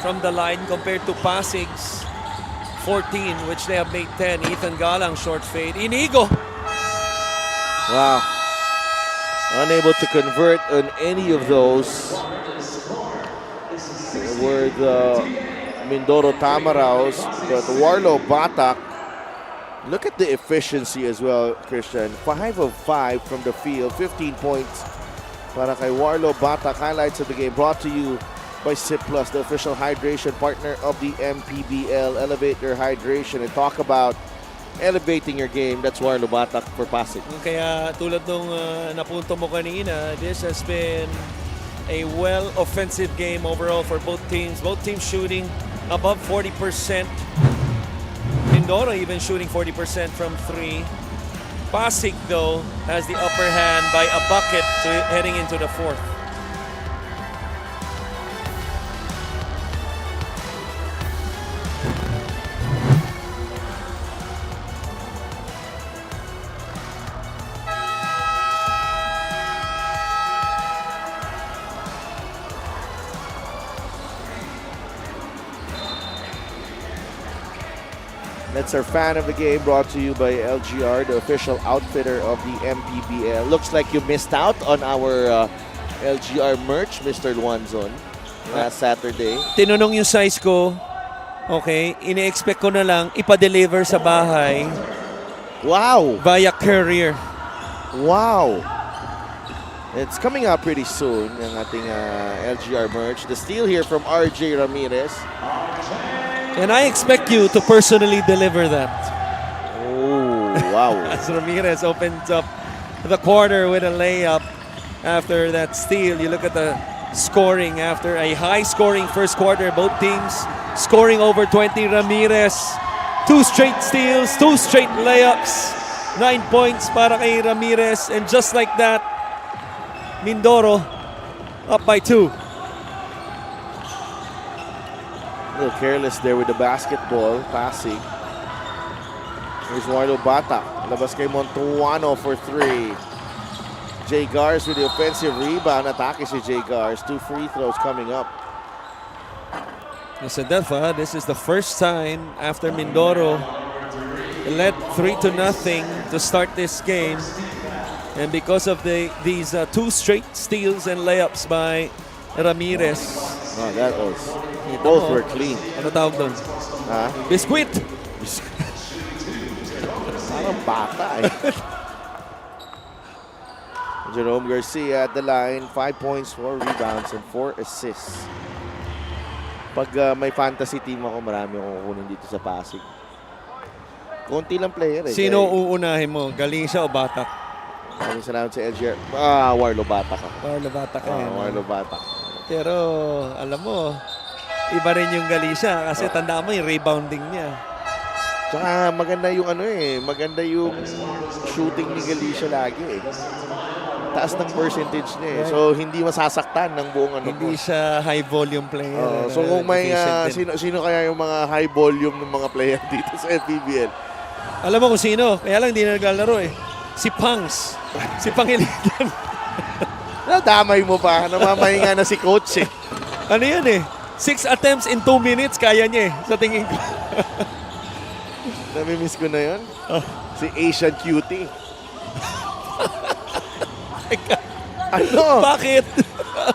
from the line compared to Pasig's 14, which they have made 10. Ethan Galang, short fade. Inigo! Wow. Unable to convert on any of those were the Mindoro Tamaraws, the Warlo Batak. Look at the efficiency as well, Christian. 5 of 5 from the field, 15 points para kay Warlo Batak. Highlights of the game brought to you by Sip Plus, the official hydration partner of the MPBL. Elevate your hydration and talk about elevating your game. That's Warlo Batak for Pasig. Kaya tulad nung napunto mo kanina, this has been a well-offensive game overall for both teams. Both teams shooting above 40%. Mindoro even shooting 40% from 3. Pasig, though, has the upper hand by a bucket heading into the 4th. That's our fan of the game brought to you by LGR, the official outfitter of the MPBL. Looks like you missed out on our LGR merch, Mr. Luanzon, last Saturday. Tinanong yung size ko, okay, ini-expect ko na lang ipa-deliver sa bahay Wow! via courier. Wow! It's coming out pretty soon, yung ating LGR merch. The steal here from RJ Ramirez. And I expect you to personally deliver that. Oh, wow. As Ramirez opens up the quarter with a layup after that steal. You look at the scoring after a high-scoring first quarter. Both teams scoring over 20. Ramirez, 2 straight steals, 2 straight layups. 9 points para kay Ramirez. And just like that, Mindoro up by 2. A little careless there with the basketball. Pasig. Here's Warlo Batak. Labas kay Montuano for 3. Jay Gars with the offensive rebound. Atake si Jay Gars. 2 free throws coming up. Listen, Delfa, this is the first time after Mindoro led 3-0 to start this game. And because of these 2 straight steals and layups by Ramirez. Oh, that was... Both were clean. Ano tawag doon? Ha? Biscuit! Parang bata eh. Jerome Garcia at the line. 5 points, 4 rebounds, and 4 assists. Pag may fantasy team ako, marami akong kukunin dito sa Pasig. Konti lang player eh. Sino uunahin mo? Galicia o Batak? Maraming salamat sa LGR. Warlo Batak ako. Warlo Batak eh. Warlo Batak. Pero alam mo, iba rin yung Galicia kasi tandaan mo yung rebounding niya. Tsaka maganda yung maganda yung shooting ni Galicia lagi eh. Taas ng percentage niya eh. So hindi masasaktan ng buong Hindi siya high volume player. So kung may sino kaya yung mga high volume ng mga player dito sa MPBL? Alam mo kung sino, kaya lang hindi na naglalaro eh. Si Pangs. Si Pangiligan. Nadamay mo pa. Namamahinga na si coach eh. Ano yan eh? 6 attempts in 2 minutes, kaya niya eh, sa tingin ko. Namimiss ko na yun. Si Asian Cutie. Ano? Bakit?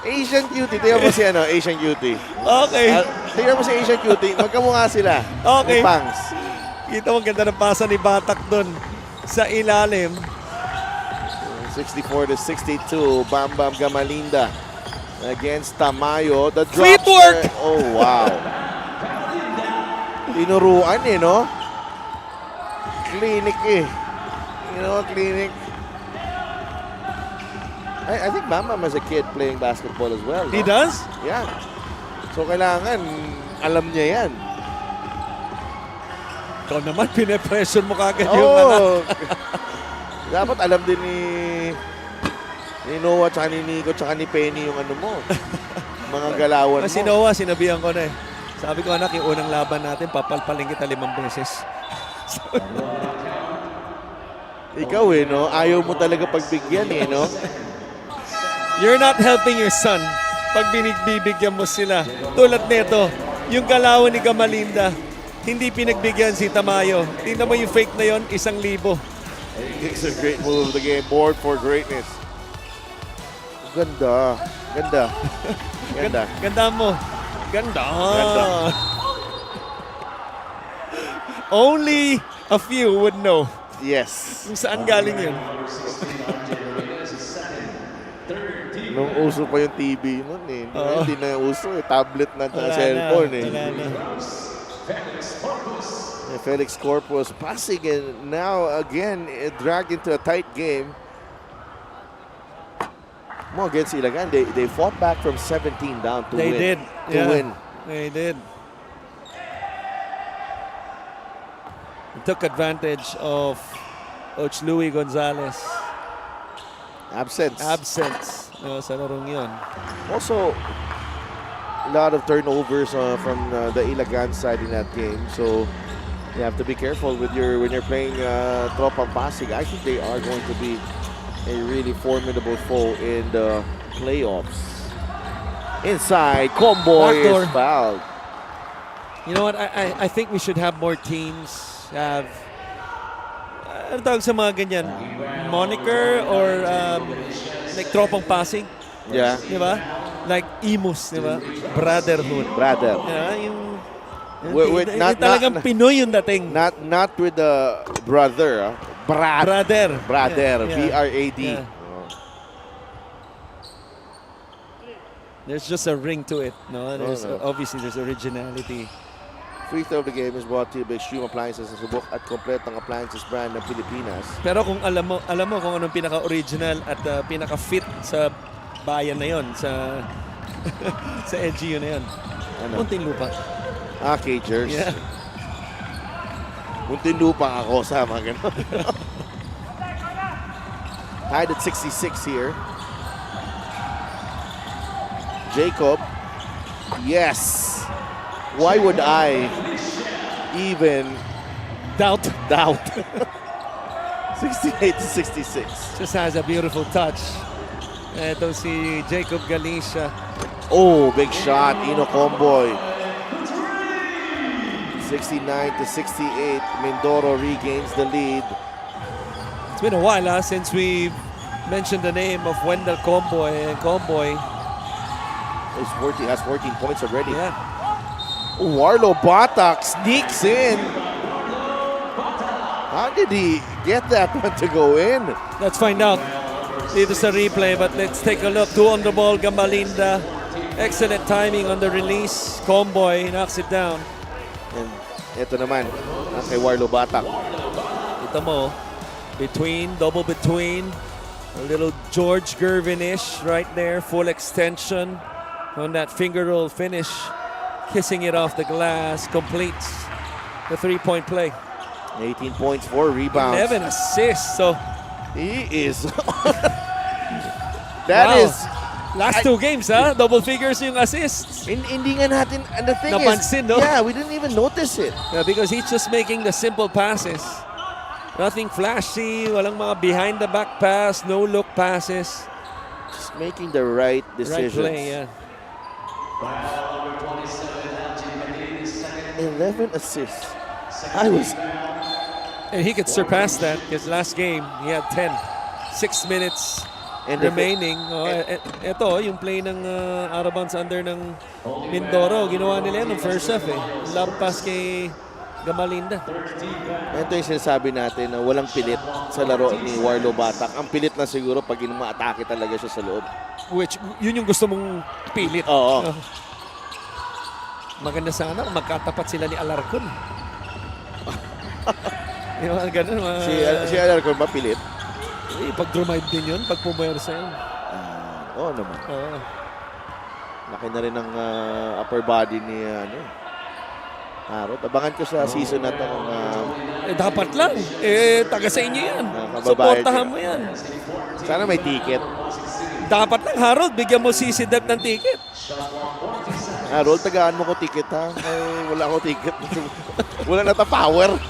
Asian Cutie. Tingnan mo si Asian Cutie. Okay. Tingnan mo si Asian Cutie. Magkamukha sila. Okay. Ni Pangs. Kita mo, ganda ng pasa ni Batak doon sa ilalim. 64-62. Bam Bam Gamalinda against Tamayo. The drop. Footwork! Oh, wow. Tinuruan eh, no? Clinic eh. You know, clinic. I think Bam Bam as a kid playing basketball as well. He no? does? Yeah. So kailangan, alam niya yan. Ikaw naman, pine-pressure mo kagad yung mga... Dapat alam din ni Ni Noah, tsaka ni Nico, tsaka ni Penny yung ano mo. Mga galawan mo. Si Noah, sinabihan ko na eh. Sabi ko, anak, yung unang laban natin, papalpalin kita 5 beses. Ikaw no? Ayaw mo talaga pagbigyan no? You're not helping your son pag binigbibigyan mo sila. Tulad nito, yung galawan ni Gamalinda, hindi pinagbigyan si Tamayo. Tingnan mo yung fake na yon, 1,000. It's a great move of the game. Board for greatness. Ganda. Ganda. Ganda. Ganda mo. Ganda. Ganda. Only a few would know Yes. kung saan galing yun. Nung uso pa yung TV nun Hindi na uso Tablet na Wala cellphone na, wala na. Felix Corpus Pasig and now again dragged into a tight game. Mo against Ilagan, they fought back from 17 down to They win. did. To Yeah. win. They did. They took advantage of Coach Louie Gonzalez. Absence. Sa larong yun. Also, a lot of turnovers from the Ilagan side in that game. So you have to be careful with when you're playing Tropang Pasig. I think they are going to be a really formidable foe in the playoffs. Inside, Comboy Backdoor. is fouled. You know what? I think we should have more teams have ano tawag sa mga ganyan? Moniker or like Tropang Pasig? Yeah. Di ba? Like Imus, di ba? Brotherhood. Brother. Yeah, yung not- talagang Pinoy yung dating. Not with the brother. Brother. Yeah, yeah. B-R-A-D. Yeah. There's just a ring to it, no? There's obviously there's originality. Free throw of the game is brought to you by Extreme Appliances, ang subok at kompletong appliances brand ng Pilipinas. Pero kung alam mo kung anong pinaka-original at pinaka-fit sa bayan na yon, sa sa LGU na yon. Ano? Muntinlupa. Cagers. Yeah. Muntinlupa ako sa mga ganun. Tied at 66 here. Jacob. Yes. Why would I even Doubt. 68 to 66. Just has a beautiful touch. Ito si Jacob Galicia. Oh, big shot. Ino Comboy. 69 to 68. Mindoro regains the lead. It's been a while since we mentioned the name of Wendell Comboy. And Comboy, Has 14 points already. yeah. Warlo Batak sneaks in. How did he get that one to go in? Let's find out. Dito sa replay, but let's take a look. 2 on the ball, Gamalinda. Excellent timing on the release. Comboy knocks it down. And ito naman, ang kay Warlo Batak. Ito mo, double between. A little George Gervin-ish right there. Full extension on that finger roll finish. Kissing it off the glass. Completes the 3-point play. 18 points, 4 rebounds. 11 assists. So, He is. That wow. is. Last 2 games, double figures yung assists. Hindi nga natin, and the thing Napansin, is, no? yeah, we didn't even notice it. Yeah, because he's just making the simple passes. Nothing flashy, walang mga behind the back pass, no look passes. Just making the right decisions. Right play, yeah. 11 assists. And he could surpass that because last game he had 10. 6 minutes And remaining. Ito, yung play ng out of bounds under ng Mindoro. Ginawa nila yan ng first half Lampas kay Gamalinda. Ito yung sinasabi natin na walang pilit sa laro ni Warlo Batak. Ang pilit na siguro pag atake talaga siya sa loob. Which, yun yung gusto mong pilit. Oo. Maganda sana kung magkatapat sila ni Alarcon. Yung mga ganun. Si Alarcon ba pilit? Pag drive din yun, pag pumersa yun. Oo naman. Oo. Laki na rin ng upper body ni Harot. Abangan ko sa season na ito. Dapat lang. Taga sa inyo yan. Kababayan Supportahan nyo. mo yan. Sana may ticket. Dapat lang, Harold, bigyan mo si Deb ng ticket. Harold, tagaan mo ko ticket ha. Ay, wala ako ticket. Wala na ta power.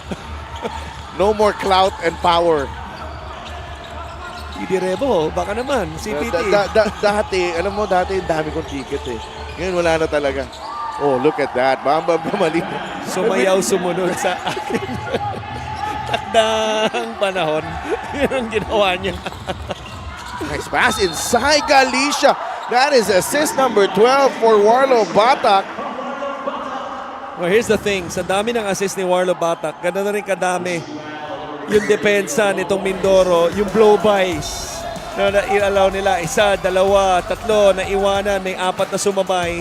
No more clout and power. Idirebo, baka naman, CPT. Dati, alam mo, dati dami kong ticket eh. Ngayon wala na talaga. Oh, look at that. Bam Gamalin. Sumayaw sumunod sa akin. Takdang panahon. Yun ang ginawa niya. Nice pass inside Galicia. That is assist number 12 for Warlo Batak. Well, here's the thing. Sa dami ng assist ni Warlo Batak, gano'n na rin kadami yung depensa nitong Mindoro, yung blow-bys na i-allow nila. Isa, dalawa, tatlo, na iwanan. May 4 na sumabay.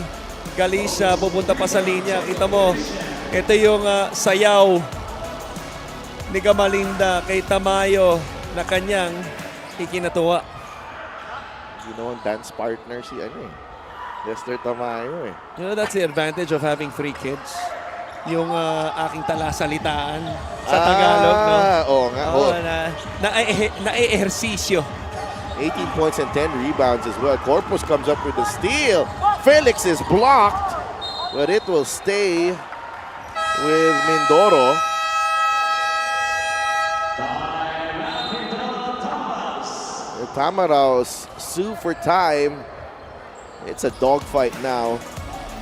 Galicia, pupunta pa sa linya. Kita mo, ito yung sayaw ni Gamalinda kay Tamayo na kanyang ikinatuwa. You know, dance partner si Lester Tamayo eh. You know, that's the advantage of having 3 kids. Yung aking talasalitaan sa Tagalog, no? Oo nga. Oo, na-ehersisyo. 18 points and 10 rebounds as well. Corpus comes up with the steal. Felix is blocked, but it will stay with Mindoro. The Tamaraws sue for time. It's a dogfight now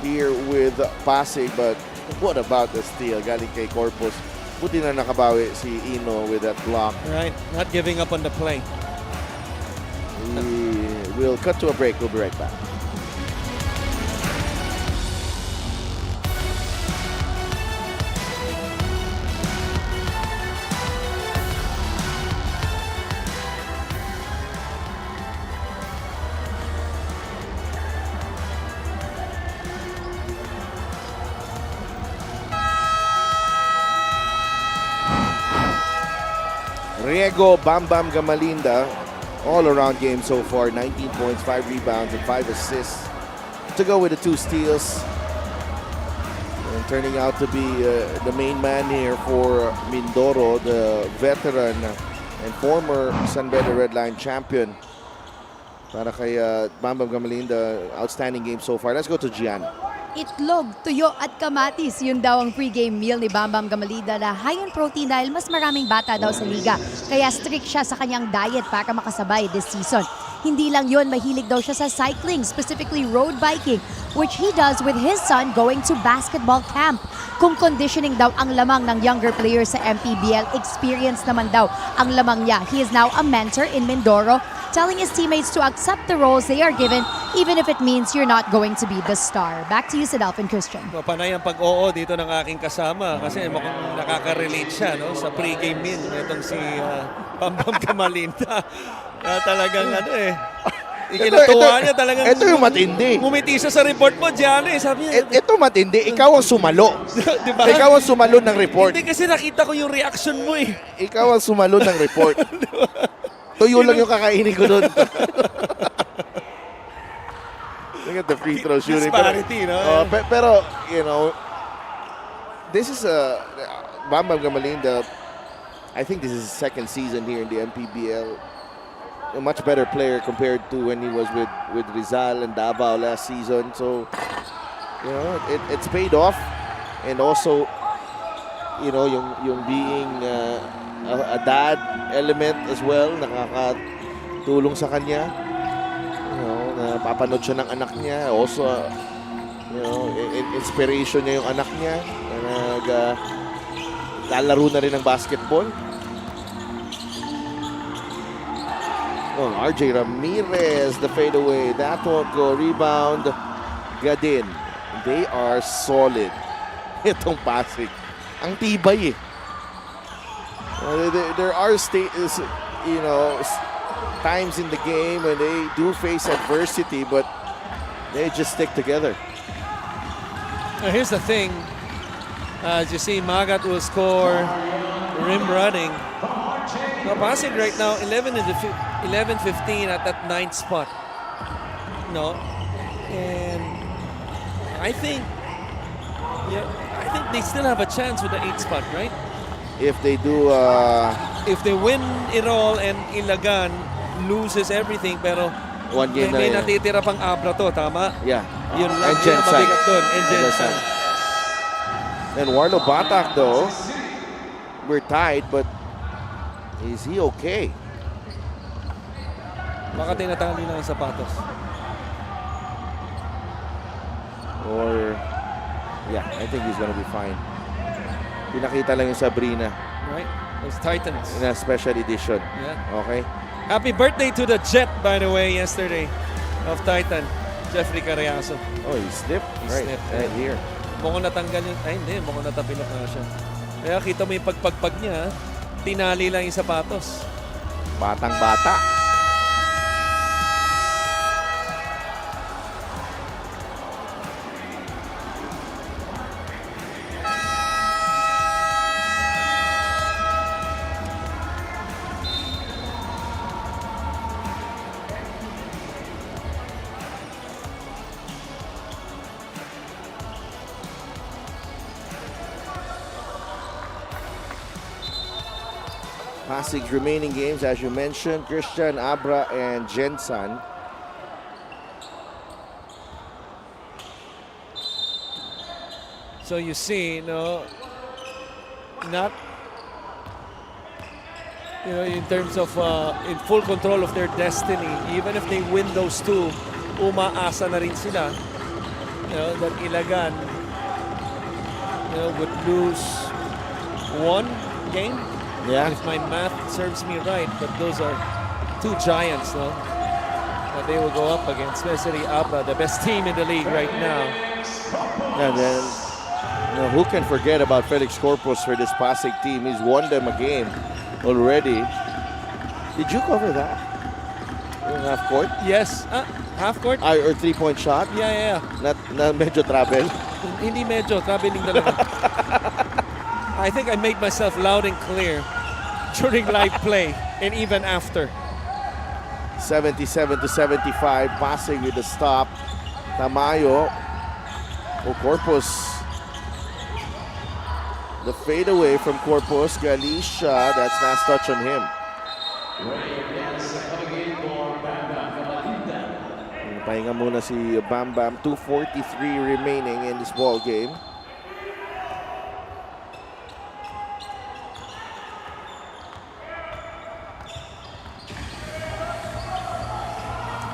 here with Pasig, but what about the steal? Galing kay Corpus. Buti na nakabawi si Ino with that block. Right, not giving up on the play. We'll cut to a break. We'll be right back. Riego Bam Gamalinda, all-around game so far. 19 points, 5 rebounds, and 5 assists to go with the 2 steals. And turning out to be the main man here for Mindoro, the veteran and former San Beda Red Line champion. Para kay Bam Gamalinda, outstanding game so far. Let's go to Gian. Itlog, tuyo at kamatis, yun daw ang pre-game meal ni Bambam Gamalida na high in protein dahil mas maraming bata daw sa liga. Kaya strict siya sa kanyang diet para makasabay this season. Hindi lang yun, mahilig daw siya sa cycling, specifically road biking, which he does with his son going to basketball camp. Kung conditioning daw ang lamang ng younger players sa MPBL, experience naman daw ang lamang niya. He is now a mentor in Mindoro, telling his teammates to accept the roles they are given even if it means you're not going to be the star. Back to you, Sadalf and Christian. Panay ang pag-oo dito ng aking kasama kasi mukhang nakaka-relate siya, no, sa pre-game meal itong si Bambam Gamalinda. Talagang ikinatuwa niya talagang. Ito yung matindi. Ngumiti siya sa report mo, Gianni. Sabi niya, Ito matindi. Ikaw ang sumalo. diba? Ikaw ang sumalo ng report. Hindi kasi nakita ko yung reaction mo eh. Ikaw ang sumalo ng report. Tuyo lang yung kakainin ko doon. Look at the free throw shooting. Disparity, no? Pero, you know, this is Bambam Gamalinda. I think this is his second season here in the MPBL. A much better player compared to when he was with Rizal and Davao last season. So, you know, it's paid off. And also, you know, yung being a dad element as well, nakakatulong sa kanya. You know, napapanood siya ng anak niya. Also, you know, inspiration niya yung anak niya. Naglalaro na rin ng basketball. Oh, RJ Ramirez, the fadeaway. That won't go. Rebound, Gadin. They are solid. Itong Pasig. Ang tibay eh. There are you know, times in the game when they do face adversity, but they just stick together. Here's the thing. As you see, Magat will score rim running. Now, Pasig right now, 11-15 at that 9th spot. No, and I think they still have a chance with the 8th spot, right? If they do, if they win it all and Ilagan loses everything, pero One game na May lang. natitira pang Abra to, tama? Yeah. Yun lang, And yun ang Jensen. mabigat dun. And Jensen. And Warlo Batak though, we're tied, but is he okay? Baka tinatali lang ang sapatos. Or, yeah, I think he's gonna be fine. Pinakita lang yung Sabrina Right? Those Titans. in a special edition. Yeah. Okay? Happy birthday to the Jet, by the way, yesterday of Titan, Jeffrey Carriazo. Oh, he slipped. He Right, slipped, right yeah. here. Mukhang natanggal yun. Ay, hindi. Mukhang natapilok na siya. Kaya kita mo yung pagpagpag niya, tinali lang yung sapatos. Batang-bata. Pasig's remaining games, as you mentioned, Christian, Abra, and Jensen. So you see, not, in terms of in full control of their destiny, even if they win those two, umaasa na rin sila, that Ilagan, would lose one game. Yeah. If my math serves me right, but those are two giants, no? That they will go up against, especially Abra, the best team in the league right now. And then, who can forget about Felix Corpus for this Pasig team? He's won them a game already. Did you cover that? Yung half court? Yes, half court. Or 3-point shot? Yeah. Not medyo travel. Hindi medyo, traveling talaga. I think I made myself loud and clear during live play and even after. 77-75, Pasig with the stop. Tamayo. Corpus. The fadeaway from Corpus. Galicia, that's last touch on him. Pahinga muna si Bam Bam. 2:43 remaining in this ball game.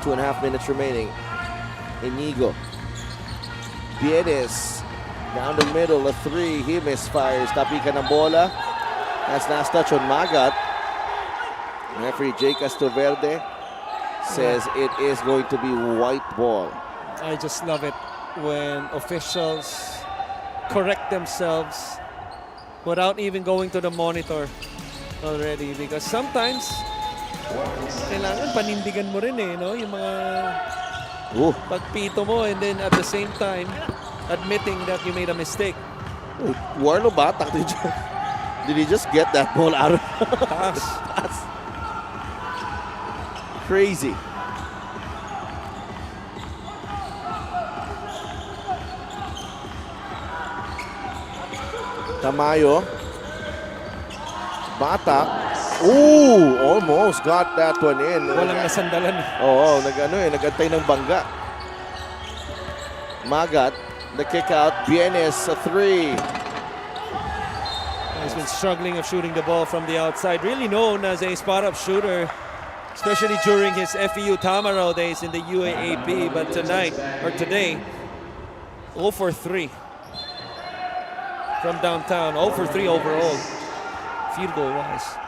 Two and a half minutes remaining. Inigo. Bienes. Down the middle, a three. He misfires. Tapikan ng bola. That's last touch on Magat. Referee Jake Castoverde says it is going to be white ball. I just love it when officials correct themselves without even going to the monitor already, because sometimes kailangan panindigan mo rin yung mga pagpito mo, and then at the same time admitting that you made a mistake. Warlo Batak, did he just get that ball out of Taas. Crazy. Tamayo. Batak. Ooh, almost got that one in. Walang nasandalan. Oo, nagantay ng bangga. Magat, the kick out. Bienes, a three. He's been struggling of shooting the ball from the outside. Really known as a spot-up shooter, especially during his FEU Tamaro days in the UAAP. But today, 0 for 3 from downtown. 0 for 3 overall, field goal-wise.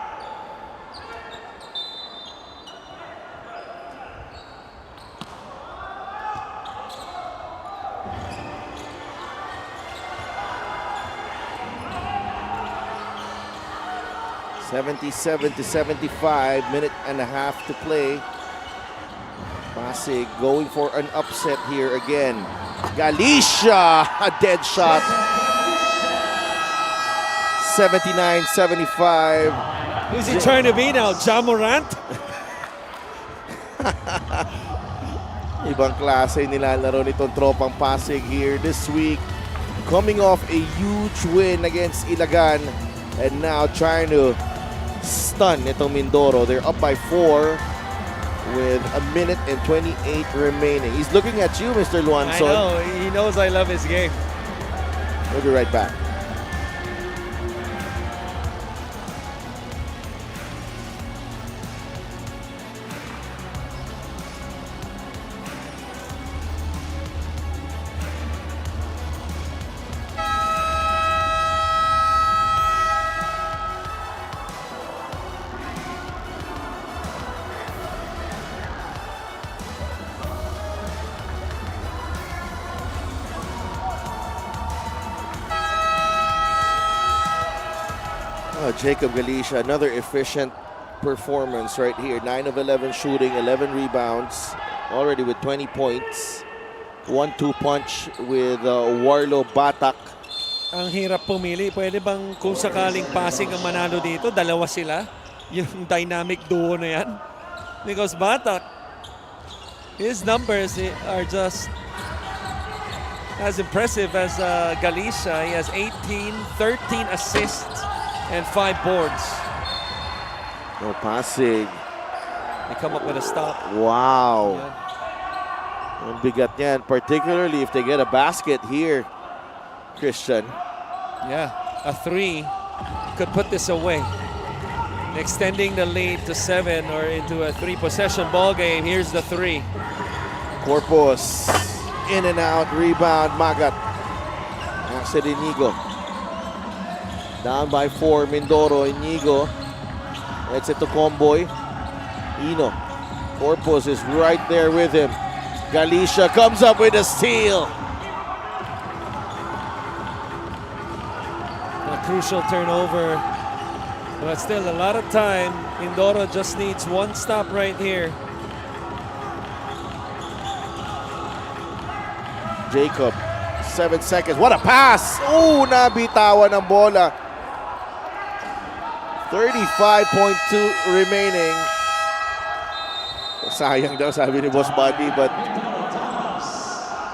$77-75, minute and a half to play. Pasig going for an upset here again. Galicia, a dead shot. 79-75. Who's he trying to be now? Ja Morant? Ibang klase nilalaro nitong tropang Pasig here this week. Coming off a huge win against Ilagan and now trying to stun itong Mindoro. They're up by 4 with a minute and 28 remaining. He's looking at you, Mr. I Luanson. know. He knows I love his game. We'll be right back. Jacob Galicia, another efficient performance right here. 9 of 11 shooting, 11 rebounds, already with 20 points. 1-2 punch with Warlo Batak. Ang hirap pumili. Pwede bang kung sakaling Pasig ang manalo dito, dalawa sila? Yung dynamic duo na yan? Because Batak, his numbers are just as impressive as Galicia. He has 18, 13 assists, and 5 boards. Oh, Pasig. They come up with a stop. Wow. Yeah. Ang bigat niyan, particularly if they get a basket here, Christian. Yeah, a 3 could put this away. Extending the lead to 7 or into a 3-possession ball game. Here's the 3. Corpus, in and out, rebound, Magat. Acid Inigo. Down by 4, Mindoro, Inigo. It's it to Comboy. Ino. Corpus is right there with him. Galicia comes up with a steal. A crucial turnover. But still a lot of time. Mindoro just needs one stop right here. Jacob, 7 seconds. What a pass! Oh, nabitawan ng bola. 35.2 remaining. Sayang daw, sabi ni Boss Buddy, but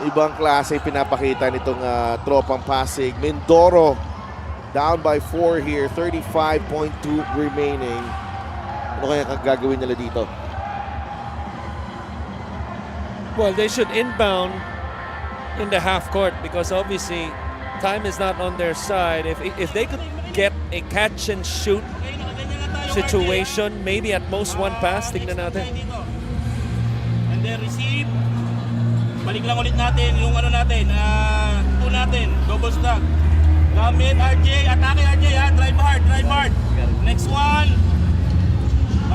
ibang klase pinapakita nitong tropang Pasig. Mindoro down by 4 here, 35.2 remaining. Ano kaya gagawin nila dito? Well, they should inbound in the half court because obviously time is not on their side. If they could get a catch and shoot situation, maybe at most one pass, tingnan natin. And then receive. Balik lang ulit natin yung ano natin, two natin, double stack. Gamit RJ, atake RJ ha, drive hard, drive hard. Next one.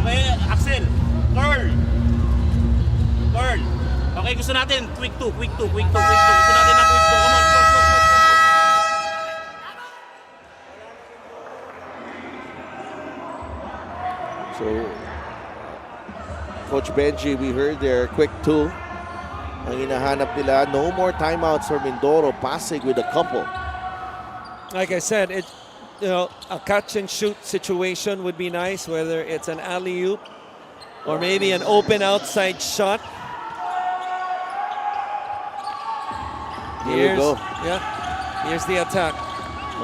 Okay, Axel. Curl. Curl. Okay, gusto natin, quick two. Gusto natin na quick two. Come on, go. So, Coach Benji, we heard there, quick 2. Ang hinahanap nila, no more timeouts for Mindoro. Pasig with a couple. Like I said, a catch and shoot situation would be nice, whether it's an alley-oop or maybe an open outside shot. Here we go. Yeah, here's the attack.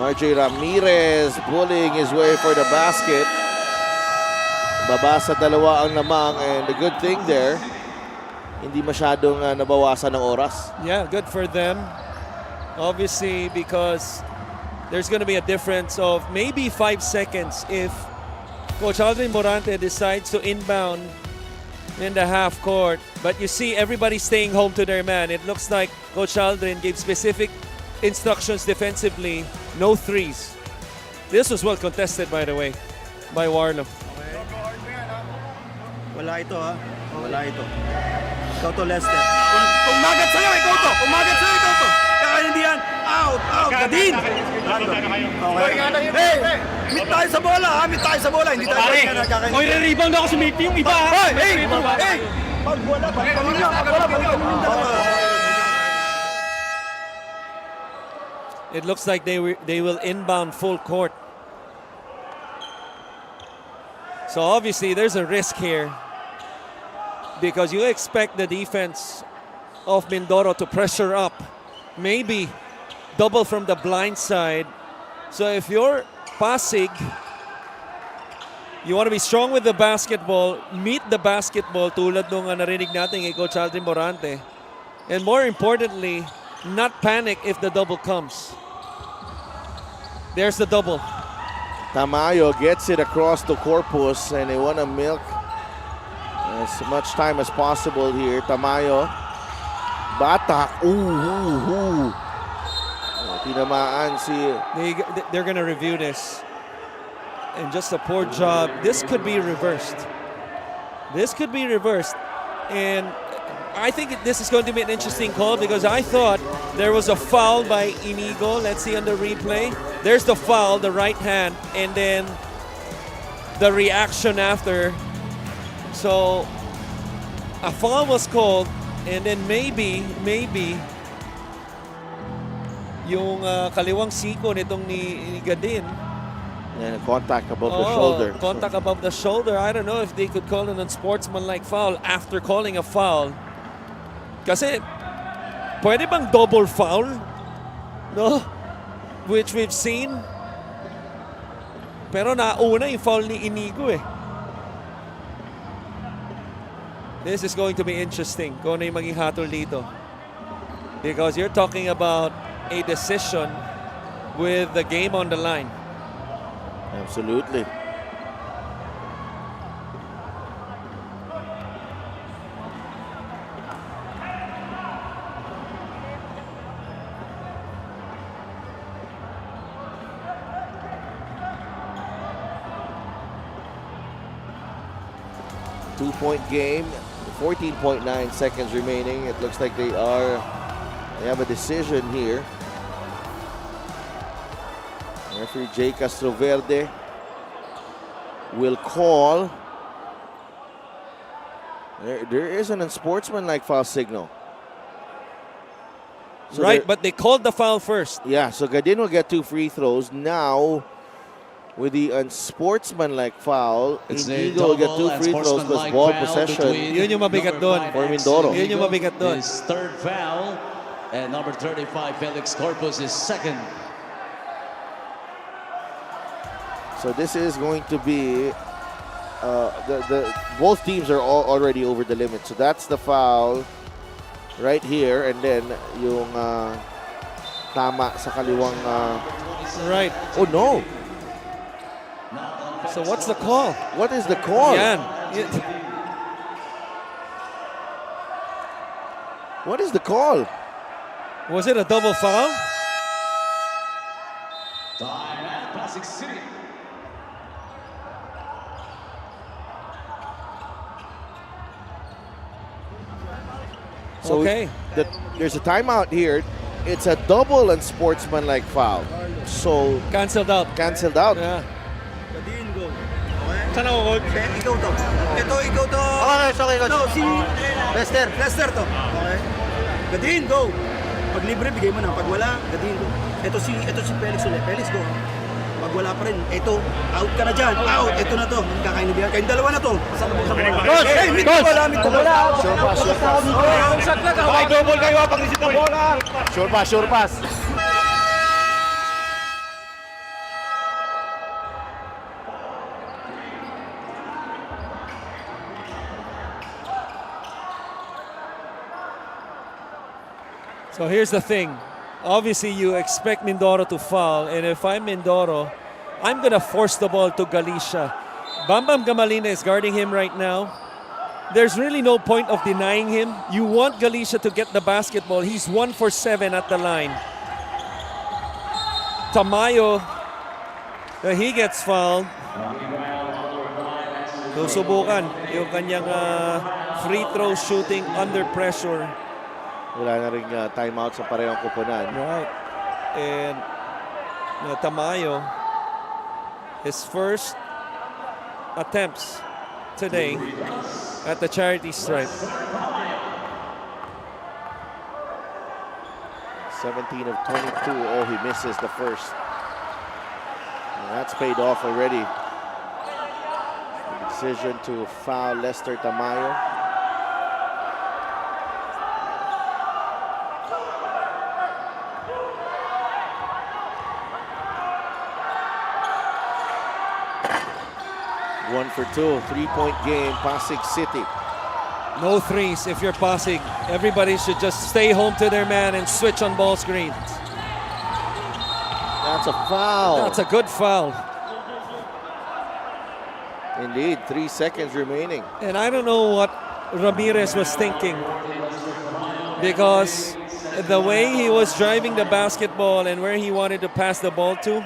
RJ Ramirez bullying his way for the basket. Baba sa dalawa ang lamang, and the good thing there, hindi masyadong nabawasan ng oras. Yeah, good for them. Obviously, because there's going to be a difference of maybe 5 seconds if Coach Aldrin Morante decides to inbound in the half court. But you see everybody staying home to their man. It looks like Coach Aldrin gave specific instructions defensively. No threes. This was well contested, by the way, by Warlo. Wala ito ha. Wala ito. Ikaw to, Lester. Umagat sa'yo, ikaw to. Kaya hindi yan. Out. Gadin. Okay. Hey, meet tayo sa bola ha. Hindi tayo nagkakainin. Oy, re-rebound ako, sumiti yung iba. Hey. Pag wala, It looks like they will inbound full court. So obviously there's a risk here because you expect the defense of Mindoro to pressure up, maybe double from the blind side. So if you're Pasig, You want to be strong with the basketball, meet the basketball tulad nung narinig natin kay Coach Aldrin Morante. And more importantly, not panic if the double comes. There's the double. Tamayo gets it across the corpus and they want to milk as much time as possible here. Tamayo. Batak. Ooh. Tinamaan si... They're going to review this. And just a poor job. This could be reversed. This could be reversed. And I think this is going to be an interesting call because I thought there was a foul by Inigo. Let's see on the replay. There's the foul, the right hand, and then the reaction after. So a foul was called, and then maybe yung kaliwang siko nitong ni Gadin. And contact above the shoulder. Contact above the shoulder. I don't know if they could call it an unsportsmanlike foul after calling a foul. Kasi, pwede bang double foul? No? Which we've seen. Pero nauna yung foul ni Inigo eh. This is going to be interesting kung ano yung maging hatol dito. Because you're talking about a decision with the game on the line. Absolutely. Two-point game, 14.9 seconds remaining. It looks like they have a decision here. Referee Jay Castroverde will call. There is an unsportsmanlike foul signal. So right, but they called the foul first. Yeah, so Gadin will get 2 free throws. Now, with the unsportsmanlike foul, Inigo will get 2 free throws because ball possession. Yun yung mabigat doon. For Mindoro. Yun yung mabigat doon. His third foul, and number 35, Felix Corpus, is second. So this is going to be both teams are already over the limit. So that's the foul right here, and then yung tama sa kaliwang. Right. Oh no! So what's the call? What is the call? Yan. What is the call? Was it a double foul? Time at Pasig City. So okay. There's a timeout here. It's a double unsportsmanlike foul. So Cancelled out. canceled out. Yeah. Saan ako, Coach? Ikaw to. Ikaw to. Okay, Coach. No, si Lester to. Okay. Gadin, go. Pag libre, bigay mo na. Pag wala, Gadin, go. Ito si Felix ulit. Felix, go. Pag wala pa rin, ito, out ka na dyan. Out, ito na to. Kakainibigyan. Kayong dalawa na to. Coach! Hey, wala. Sure pass. Okay, double kayo pag-receive ng bola. Sure pass. So here's the thing. Obviously, you expect Mindoro to foul, and if I'm Mindoro, I'm going to force the ball to Galicia. Bambam Gamalina is guarding him right now. There's really no point of denying him. You want Galicia to get the basketball. He's 1 for 7 at the line. Tamayo, he gets fouled. So subukan yung kanyang free throw shooting under pressure. Wala na rin timeout sa parehong kupunan. Right. And Tamayo, his first attempts today at the charity stripe. 17 of 22. Oh, he misses the first. And that's paid off already. The decision to foul Lester Tamayo. 1 for 2. 3-point game, Pasig City. No threes if you're Pasig. Everybody should just stay home to their man and switch on ball screens. That's a foul. That's a good foul. Indeed, 3 seconds remaining. And I don't know what Ramirez was thinking, because the way he was driving the basketball and where he wanted to pass the ball to,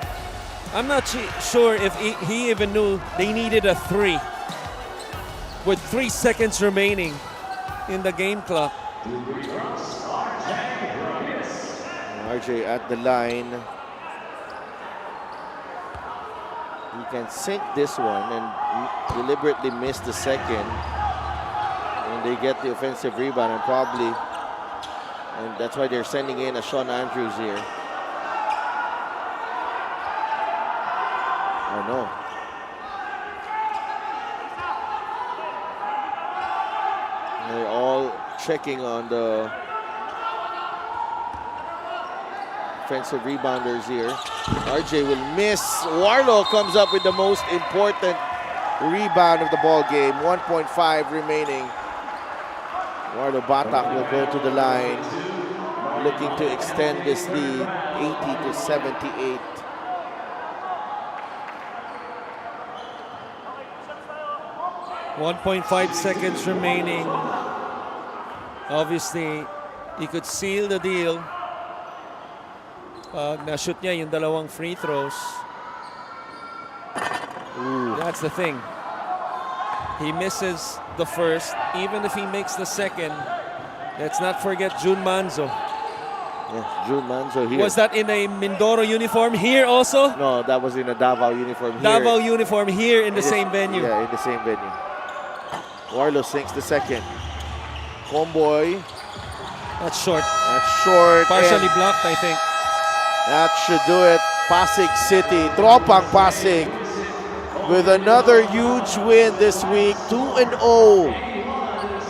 I'm not sure if he even knew they needed a 3 with 3 seconds remaining in the game clock. RJ at the line. He can sink this one and deliberately miss the second. And they get the offensive rebound and probably, and that's why they're sending in a Sean Andrews here. Oh no. They're all checking on the offensive rebounders here. RJ will miss. Warlow comes up with the most important rebound of the ball game. 1.5 remaining. Warlow Batak will go to the line, looking to extend this lead 80-78. .5 seconds remaining. Obviously, he could seal the deal. Na-shoot niya yung dalawang free throws. Ooh. That's the thing. He misses the first. Even if he makes the second, let's not forget Jun Manzo. Yes, Jun Manzo here. Was that in a Mindoro uniform here also? No, that was in a Davao uniform here. Davao uniform here in the same venue. Yeah, in the same venue. Warlow sinks the second. Comboy. That's short. That's short. Partially and blocked, I think. that should do it. Pasig City. Tropang Pasig with another huge win this week. 2-0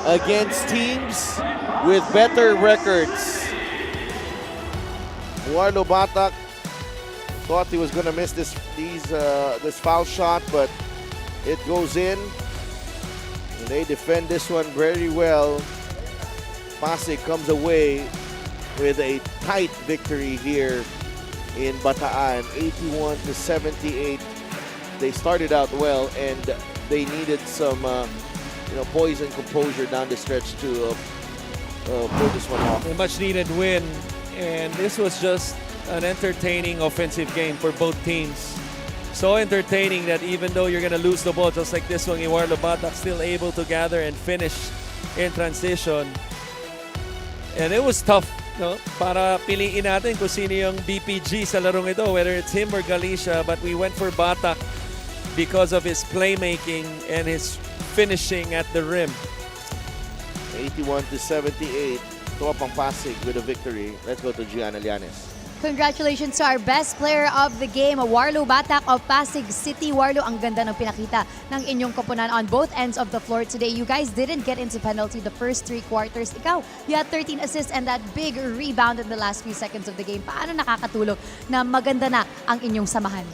against teams with better records. Warlow Batak thought he was going to miss this foul shot, but it goes in. And they defend this one very well. Pasig comes away with a tight victory here in Bataan, 81-78. They started out well, and they needed some poise and composure down the stretch to pull this one off. A much needed win, and this was just an entertaining offensive game for both teams. So entertaining that even though you're gonna lose the ball, just like this one, Warlow Batak still able to gather and finish in transition. And it was tough, no? Para piliin natin kung sino yung BPG sa larong ito, whether it's him or Galicia, but we went for Batak because of his playmaking and his finishing at the rim. 81-78. Tropang Pasig with a victory. Let's go to Gianna Llanes. Congratulations to our best player of the game, Warlow Batak of Pasig City. Warlow, ang ganda ng pinakita ng inyong koponan on both ends of the floor today. You guys didn't get into penalty the first 3 quarters. Ikaw, you had 13 assists and that big rebound in the last few seconds of the game. Paano nakakatulong na maganda na ang inyong samahan?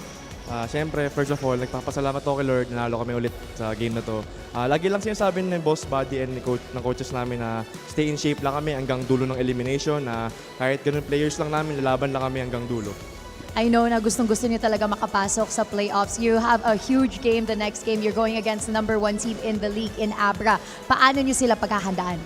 Siyempre, first of all, nagpapasalamat ako kay Lord, nanalo kami ulit sa game na to. Lagi lang sinasabi ng boss body and ng coaches namin na stay in shape lang kami hanggang dulo ng elimination, na kahit ganun players lang namin, lalaban lang kami hanggang dulo. I know na gustong-gusto niyo talaga makapasok sa playoffs. You have a huge game the next game. You're going against the number 1 team in the league in Abra. Paano niyo sila paghahandaan?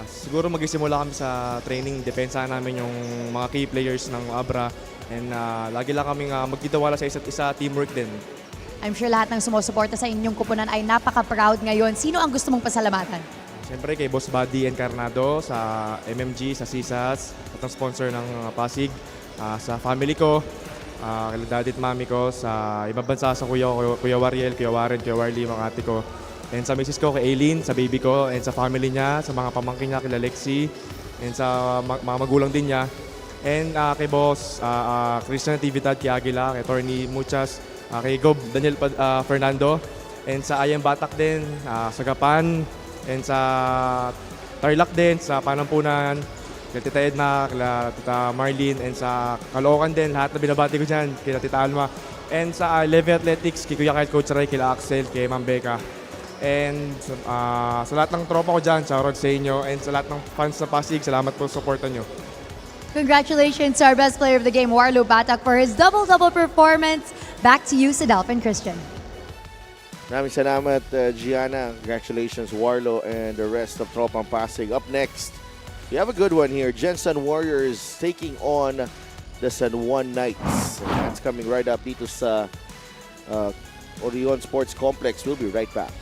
Siguro magsisimula kami sa training, depensahan namin yung mga key players ng Abra. And lagi lang kaming magtitiwala sa isa't isa, teamwork din. I'm sure lahat ng sumusuporta sa inyong kupunan ay napaka-proud ngayon. Sino ang gusto mong pasalamatan? Siyempre kay Boss Buddy Encarnado, sa MMG, sa CSAS, at ang sponsor ng Pasig, sa family ko, kay daddy at mami ko, sa ibang bansa, sa Kuya Wariel, Kuya Warren, Kuya Warly, mga ate ko. And sa misis ko, kay Aileen, sa baby ko, and sa family niya, sa mga pamangkin niya, kay Lexi, and sa mga magulang din niya. And kay Boss Christian Natividad, kay Aguila, kay Torny Muchas, kay Gob Daniel Fernando, and sa Ayang Batak din, sa Gapan, and sa Tarlac din, sa Panampunan, kay Tita Edna, kay Tita Marlene, and sa Caloocan din, lahat na binabati ko dyan, kay Tita Alma, And sa 11 Athletics, kay Kuya Kyle, Coach Ray, kila Axel, kay Ma'am Becca. And sa lahat ng tropa ko dyan, shoutout sa inyo. And sa lahat ng fans sa Pasig, salamat po sa supportan nyo. Congratulations to our best player of the game, Warlo Batak, for his double-double performance. Back to you, Sadalp and Christian. Maraming salamat, Gianna. Congratulations, Warlo, and the rest of Tropang Pasig. Up next, we have a good one here. Jensen Warriors taking on the San Juan Knights. And that's coming right up dito sa Orion Sports Complex. We'll be right back.